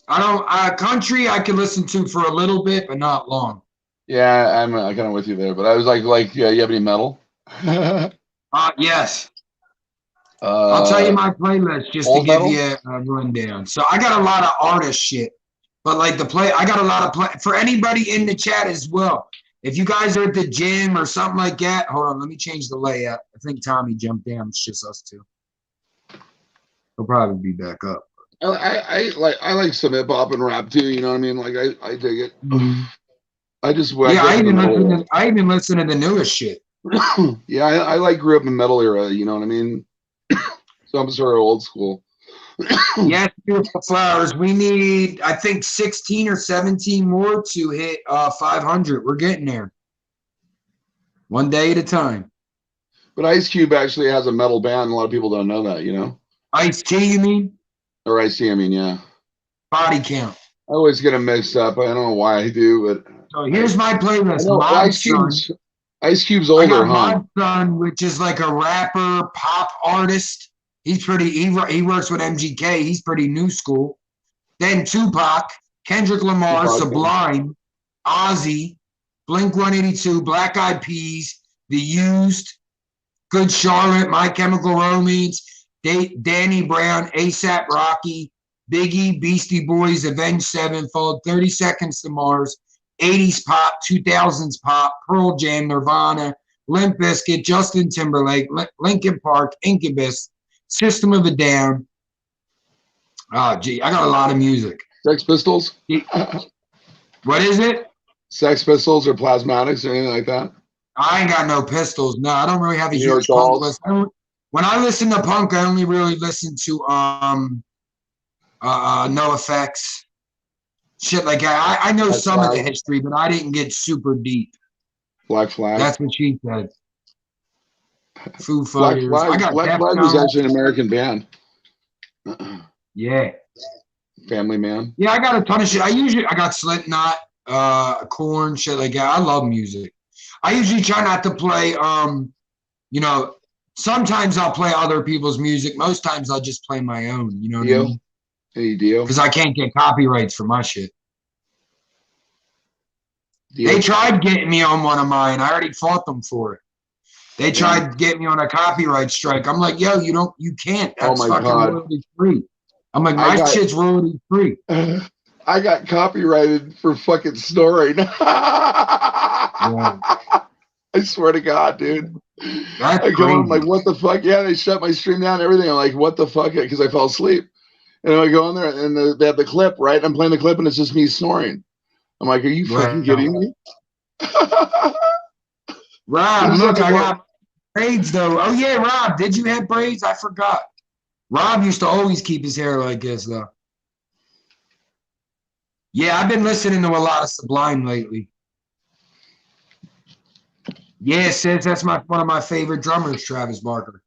Country I can listen to for a little bit, but not long. Yeah, I'm kind of with you there. But I was like, yeah, you have any metal? Yes. I'll tell you my playlist just to old give metal? you a rundown. So I got a lot of artist shit, but like I got a lot of play for anybody in the chat as well. If you guys are at the gym or something like that, hold on, let me change the layout. I think Tommy jumped down. It's just us two. He'll probably be back up. I like some hip hop and rap too. You know what I mean? Like I dig it. Mhm. I just Yeah, I I even listen to the newest shit. Yeah, I grew up in metal era. You know what I mean? So I'm sort of old school. Yes, beautiful flowers. We need, I think, 16 or 17 more to hit 500. We're getting there. One day at a time. But Ice Cube actually has a metal band. A lot of people don't know that, you know? Ice-T, you mean? Or I mean, yeah. Body count. I always get them mixed up. I don't know why I do, but So here's my I playlist. know Mod Son. Ice Cube's I older, got huh? Mod Son, which is like a rapper, pop artist. He's pretty, he works with MGK. He's pretty new school. Then Tupac, Kendrick Lamar, Tupac, Sublime, Ozzy, Blink-182, Black Eyed Peas, The Used, Good Charlotte, My Chemical Romance, Danny Brown, ASAP Rocky, Biggie, Beastie Boys, Avenged Sevenfold, 30 Seconds to Mars, 80s pop, 2000s pop, Pearl Jam, Nirvana, Limp Bizkit, Justin Timberlake, Linkin Park, Incubus, System of a Down. Oh, gee, I got a lot of music. Sex Pistols? What is it? Sex Pistols or Plasmatics or anything like that? I ain't got no pistols. No, I don't really have a New York huge punk Dolls? list. When I listen to punk, I only really listen to No Effects, shit like that. I know Black some of the Flag? history, but I didn't get super deep. Black Flag? That's what she said. Foo Black Fighters. I Flag. got Black Flag was Deftones. actually an American band. Yeah. Family Man. Yeah, I got a ton of shit. I got Slipknot, Korn, shit like that. I love music. I usually try not to play, you know, sometimes I'll play other people's music. Most times I'll just play my own, you know what I Dio? mean? Hey, Dio. Because I can't get copyrights for my shit. Dio. They tried getting me on one of mine. I already fought them for it. They tried getting me on a copyright strike. I'm like, yo, you can't. Oh That's my fucking God. royalty free. I'm like, I my got- shit's royalty free. I got copyrighted for fucking snoring. I swear to God, dude. That's I go on, I'm crazy. like, what the fuck? Yeah, they shut my stream down and everything. I'm like, what the fuck? Because I fell asleep. And I go in there and they have the clip, right? I'm playing the clip and it's just me snoring. I'm like, are you fucking kidding me? Rob, look, I got braids though. Oh yeah, Rob, did you have braids? I forgot. Rob used to always keep his hair like this though. Yeah, I've been listening to a lot of Sublime lately. Yeah, sis, that's one of my favorite drummers, Travis Barker.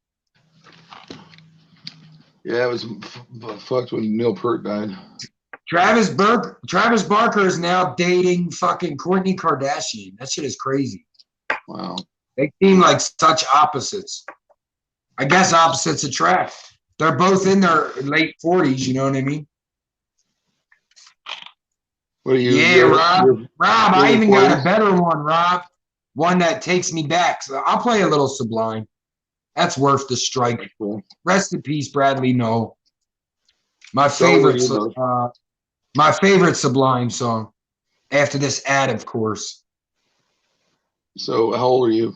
Yeah, it was fucked when Neil Peart died. Travis Barker is now dating fucking Kourtney Kardashian. That shit is crazy. Wow. They seem like such opposites. I guess opposites attract. They're both in their late 40s, you know what I mean? What are you? Yeah, Rob, I even got a 40s? better one, Rob. One that takes me back. So I'll play a little Sublime. That's worth the strike. Cool. Rest in peace, Bradley Noel. My So old are favorite, you, my favorite Sublime song. After this ad, of course. So how old are you?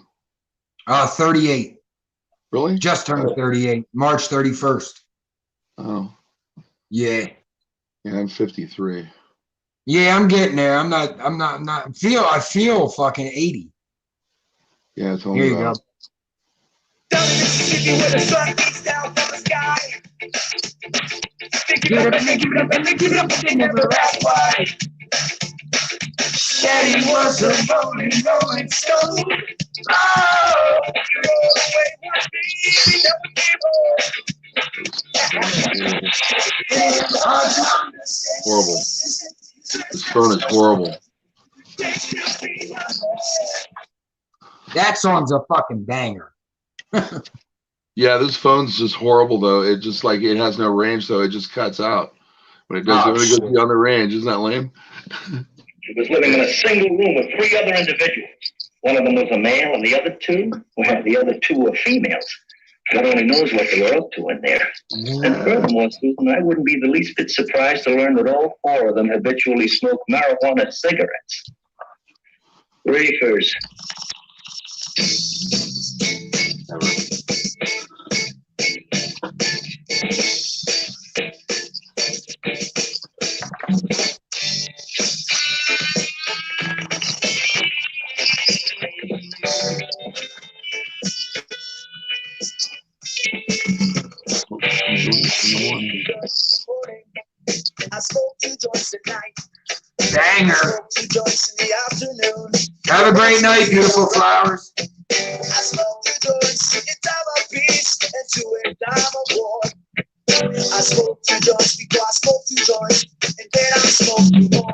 38. Really? Just turned 38. March 31st. Oh. Yeah. Yeah, I'm 53. Yeah, I'm getting there. I feel fucking 80. Yeah, tell Here me you go. about it. Down in Mississippi where the sun beats down from the sky. Pick it up and pick it up and pick it up, but they never ask why. Daddy was a rolling, rolling stone. Oh, he rolled away one baby that we came home. It's hard to understand. Horrible. This phone is horrible. That song's a fucking banger. Yeah, this phone's just horrible though. It just like it has no range, so it just cuts out when it does. Oh, When it goes shit. beyond the range, isn't that lame? She was living in a single room with 3 other individuals. One of them was a male, and the other 2, well, the other 2 were females. God only knows what they were up to in there. And furthermore, Susan, I wouldn't be the least bit surprised to learn that all 4 of them habitually smoke marijuana cigarettes. Reefers. I smoke 2 joints at night. Banger. Smoke 2 joints in the afternoon. Have a great night, beautiful flowers. I smoke 2 joints in time of peace and 2 in time of war. I smoke 2 joints before I smoke 2 joints, and then I smoke 2 more.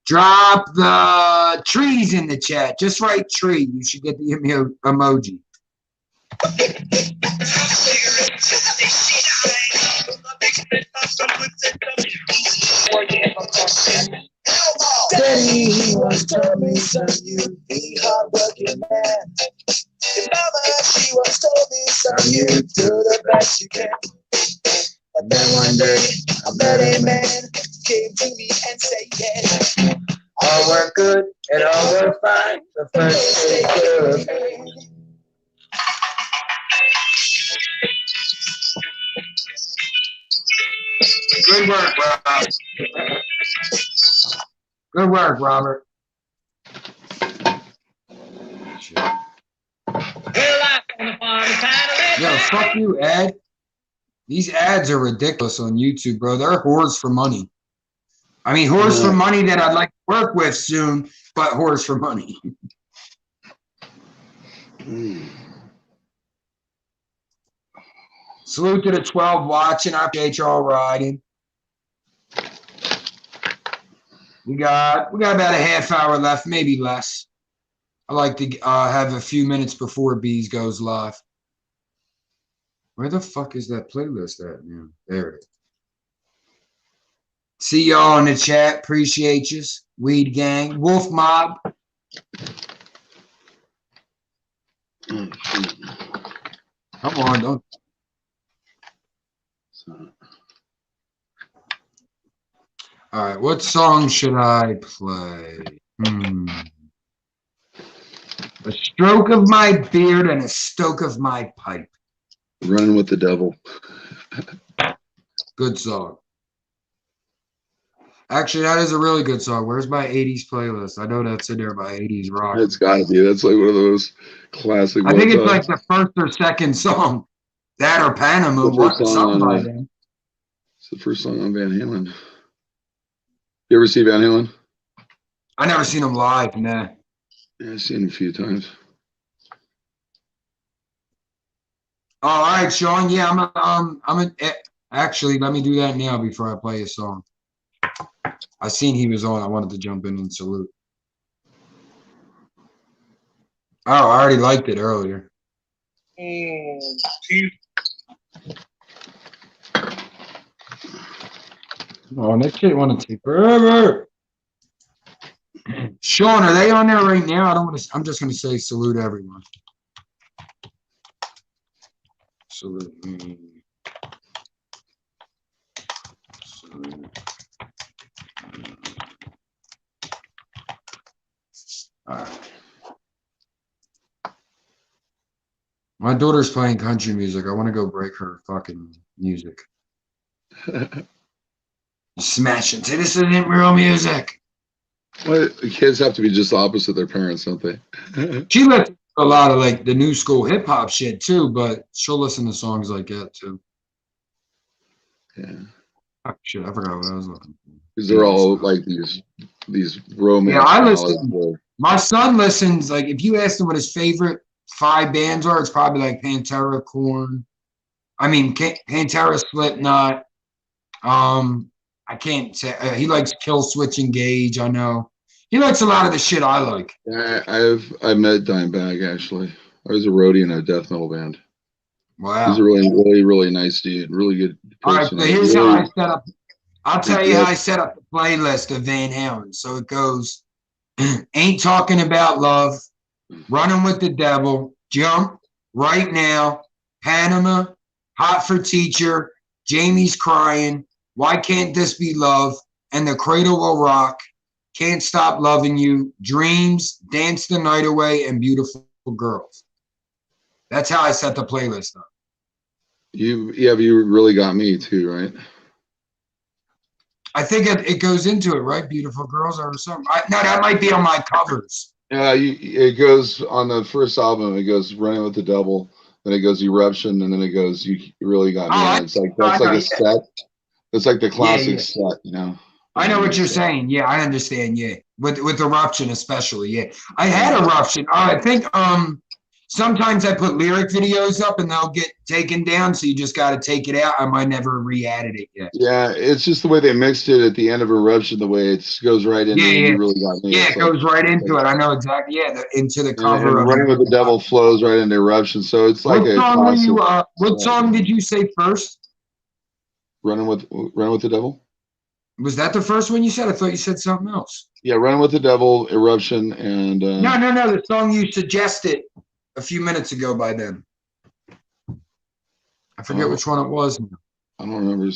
Drop the trees in the chat. Just write tree. You should get the emoji. Daddy, he was told me, son, you be hard-working man. Your mama, she was told me, son, you do the best you can. But then one day, I met a man, came to me and said, yeah, All work good and all work fine. The first take take care care of of me. Good work, Rob. Good work, Robert. Yo, fuck you, Ed. These ads are ridiculous on YouTube, bro. They're whores for money. I mean, whores for money that I'd like to work with soon, but whores for money. Salute to the 12 watching. I appreciate y'all riding. We got about a half hour left, maybe less. I like to have a few minutes before Bees goes live. Where the fuck is that playlist at now? There it is. See y'all in the chat. Appreciate you. Weed Gang. Wolf Mob. Come on, don't. All right, what song should I play? A stroke of my beard and a stoke of my pipe. Running with the devil. Good song. Actually, that is a really good song. Where's my 80s playlist? I know that's in there, my 80s rock. It's got to be. That's like one of those classic I think ones. it's like the first or second song. That or Panama. The first What? song Something on, by them. It's the first song on Van Halen. You ever see Van Halen? I never seen them live, nah. Yeah, I've seen him a few times. Oh, all right, Sean. Yeah, actually, let me do that now before I play a song. I seen he was on. I wanted to jump in and salute. Oh, I already liked it earlier. Oh, that shit want to take forever. Sean, are they on there right now? I don't want to. I'm just going to say salute everyone. Salute me. All right. My daughter's playing country music. I want to go break her fucking music. Smash it. Say this isn't real music. Well, kids have to be just the opposite of their parents, don't they? She listens to a lot of like the new school hip hop shit too, but she'll listen to songs like that too. Yeah. Oh, shit, I forgot what I was looking for. Because they're all like these romance Yeah, I ballads listen. where- My son listens. Like, if you ask him what his favorite 5 bands are, it's probably like Pantera, Korn. I mean, Pantera, Slipknot. I can't say he likes Kill Switch Engage. I know he likes a lot of the shit I like. Yeah, I met Dimebag actually. I was a roadie in a death metal band. Wow. He's a really nice dude. Really good All right, person. so here's how I set up. I'll tell you how I good. set up the playlist of Van Halen. So it goes, Ain't Talking About Love, Running with the Devil, Jump, Right Now, Panama, Hot for Teacher, Jamie's Crying, Why Can't This Be Love, and The Cradle Will Rock, Can't Stop Loving You, Dreams, Dance the Night Away, and Beautiful Girls. That's how I set the playlist up. You really got me too, right? I think it goes into it, right? Beautiful Girls or something. No, that might be on my covers. Yeah, it goes on the first album. It goes Running with the Devil, then it goes Eruption, and then it goes You Really Got Me. And it's like that's like a set. It's like the classic set, you know. I know what you're saying. Yeah, I understand. Yeah, with Eruption especially. Yeah, I had Eruption. I think sometimes I put lyric videos up and they'll get taken down, so you just got to take it out. I might never re-added it yet. Yeah, it's just the way they mixed it at the end of Eruption. The way it goes right into You Really Got Me. Yeah, it goes right into it. I know exactly. Yeah, into the cover. And Running with the Devil flows right into Eruption. So it's like a classic. What song did you say first? Running with the Devil. Was that the first one you said? I thought you said something else. Yeah, Running with the Devil, Eruption, and no. The song you suggested a few minutes ago by them. I forget which one it was. I don't remember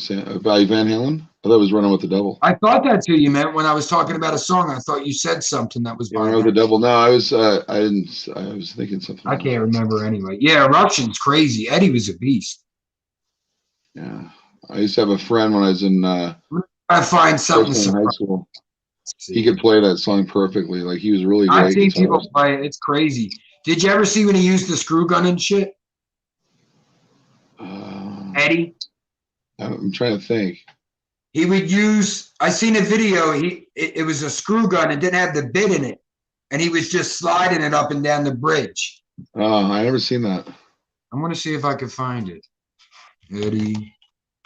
by Van Halen. I thought it was Running with the Devil. I thought that too. You meant when I was talking about a song. I thought you said something that was by Running with the Devil. No, I was. I didn't. I was thinking something. I can't remember anyway. Yeah, Eruption's crazy. Eddie was a beast. Yeah, I used to have a friend when I was in. I find something in high school. He could play that song perfectly. Like he was really great. I've seen people play it. It's crazy. Did you ever see when he used the screw gun and shit? Eddie? I'm trying to think. He would use, I seen a video, it was a screw gun, it didn't have the bit in it. And he was just sliding it up and down the bridge. Oh, I never seen that. I'm going to see if I could find it. Eddie.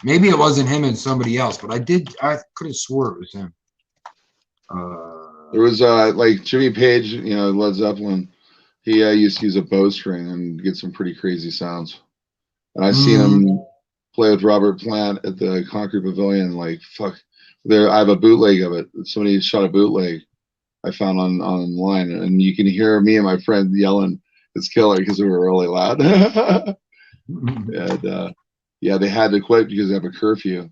Maybe it wasn't him and somebody else, but I could have swore it was him. There was like Jimmy Page, Led Zeppelin. He used to use a bowstring and get some pretty crazy sounds. And I seen him play with Robert Plant at the Concrete Pavilion. Like fuck, I have a bootleg of it. Somebody shot a bootleg I found online, and you can hear me and my friend yelling, "It's killer!" because we were really loud. And yeah, they had to quit because they have a curfew.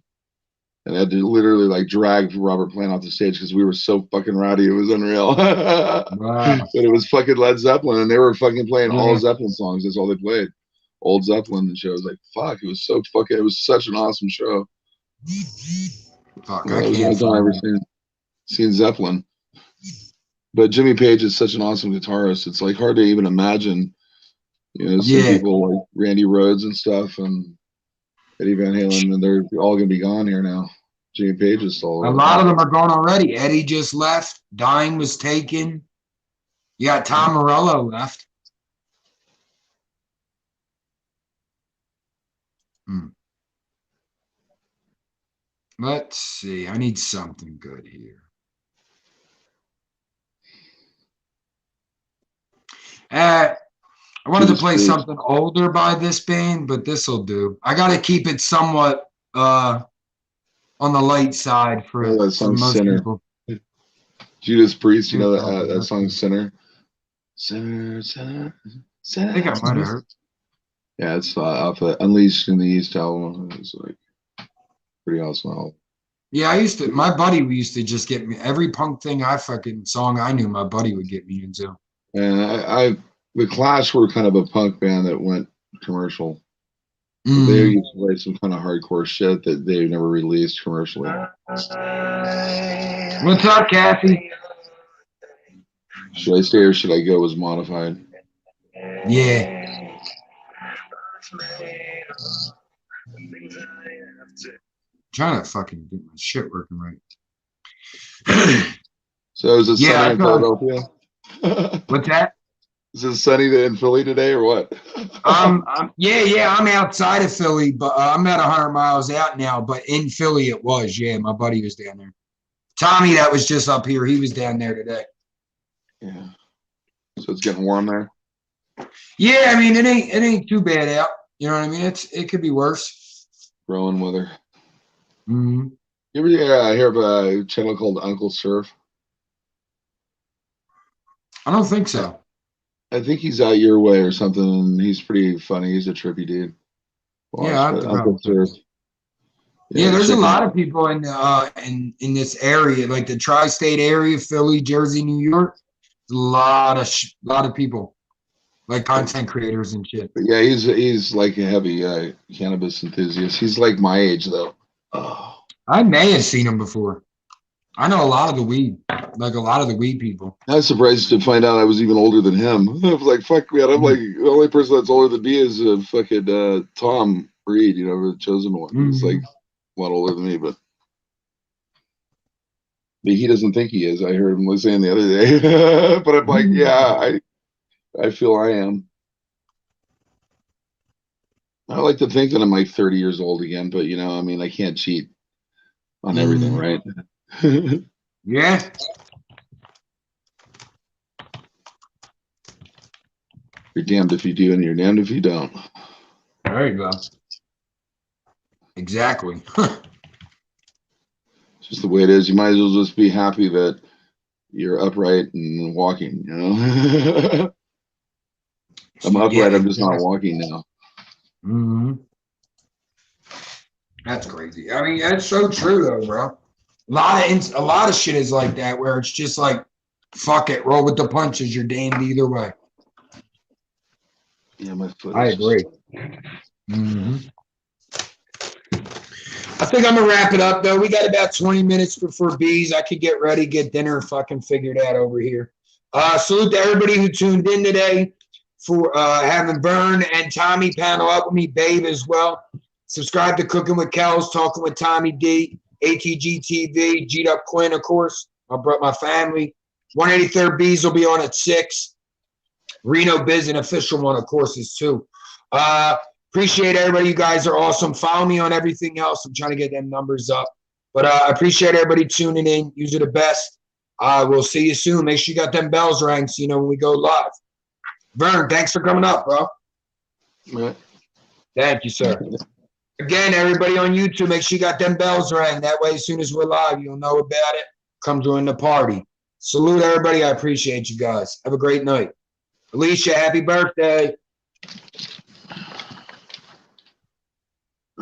And they had to literally like drag Robert Plant off the stage because we were so fucking rowdy. It was unreal. Wow. But it was fucking Led Zeppelin, and they were fucking playing all Zeppelin songs. That's all they played. Old Zeppelin and shows. Like fuck, it was so fucking. It was such an awesome show. Fuck, I can't. I've ever seen Zeppelin. But Jimmy Page is such an awesome guitarist. It's like hard to even imagine. Some people like Randy Rhoads and stuff, and Eddie Van Halen, and they're all gonna be gone here now. Jimmy Page is still around. A lot of them are gone already. Eddie just left. Dine was taken. You got Tom Morello left. Let's see. I need something good here. I wanted to play something older by this band, but this will do. I got to keep it somewhat on the light side for most people. Judas Priest, you know that song Sinner? Sinner. I think I might have heard. Yeah, it's off of Unleashed in the East album. It's like pretty awesome album. Yeah, my buddy used to just get me every punk thing song I knew, my buddy would get me into. And the Clash were kind of a punk band that went commercial. They Mm. used to play some kind of hardcore shit that they never released commercially. What's up, Kathy? Should I stay or should I go? Was modified. Yeah. Trying to fucking get my shit working right. So is it Yeah, sunny in Philadelphia? What's that? Is it sunny in Philly today or what? Yeah, I'm outside of Philly, but I'm at 100 miles out now. But in Philly, it was. Yeah, my buddy was down there. Tommy, that was just up here. He was down there today. Yeah. So it's getting warm there. Yeah, I mean it ain't too bad out. You know what I mean? It could be worse. Growing weather. Mm-hmm. You ever hear of a channel called Uncle Surf? I don't think so. I think he's out your way or something, and he's pretty funny. He's a trippy dude. Yeah, I have to Uncle Surf. Yeah, there's a lot of people in this area, like the tri-state area, Philly, Jersey, New York. A lot of people, like content creators and shit. But yeah, he's like a heavy cannabis enthusiast. He's like my age though. Oh. I may have seen him before. I know a lot of the weed people. I was surprised to find out I was even older than him. I was like, fuck man, I'm like the only person that's older than me is fucking Tom Reed, you know, the chosen one. Mm-hmm. He's like a lot older than me, but he doesn't think he is. I heard him saying the other day. But I'm like, yeah, I feel I am. I like to think that I'm like 30 years old again, but you know, I mean, I can't cheat on everything, right? Yeah. You're damned if you do and you're damned if you don't. There you go. Exactly. It's just the way it is. You might as well just be happy that you're upright and walking, you know? I'm upright, yeah, I'm just not walking now. Mm-hmm. That's crazy. I mean, that's so true though, bro. A lot of shit is like that where it's just like, fuck it, roll with the punches. You're damned either way. Yeah, my foot. I agree. Mm-hmm. I think I'm gonna wrap it up though. We got about 20 minutes before bees. I could get ready, get dinner fucking figured out over here. Salute to everybody who tuned in today for having Vern and Tommy panel up with me, Babe as well. Subscribe to Cooking with Kells, Talking with Tommy D, ATG TV, G'd Up Quinn, of course. I brought my family. 183rd Bees will be on at 6. Reno Biz, an official one, of course, is 2. Appreciate everybody. You guys are awesome. Follow me on everything else. I'm trying to get them numbers up. But I appreciate everybody tuning in. You are the best. We'll see you soon. Make sure you got them bells rang so you know when we go live. Vern, thanks for coming up, bro. Right. Thank you, sir. Again, everybody on YouTube, make sure you got them bells rang. That way, as soon as we're live, you'll know about it. Come join the party. Salute everybody. I appreciate you guys. Have a great night. Alicia, happy birthday.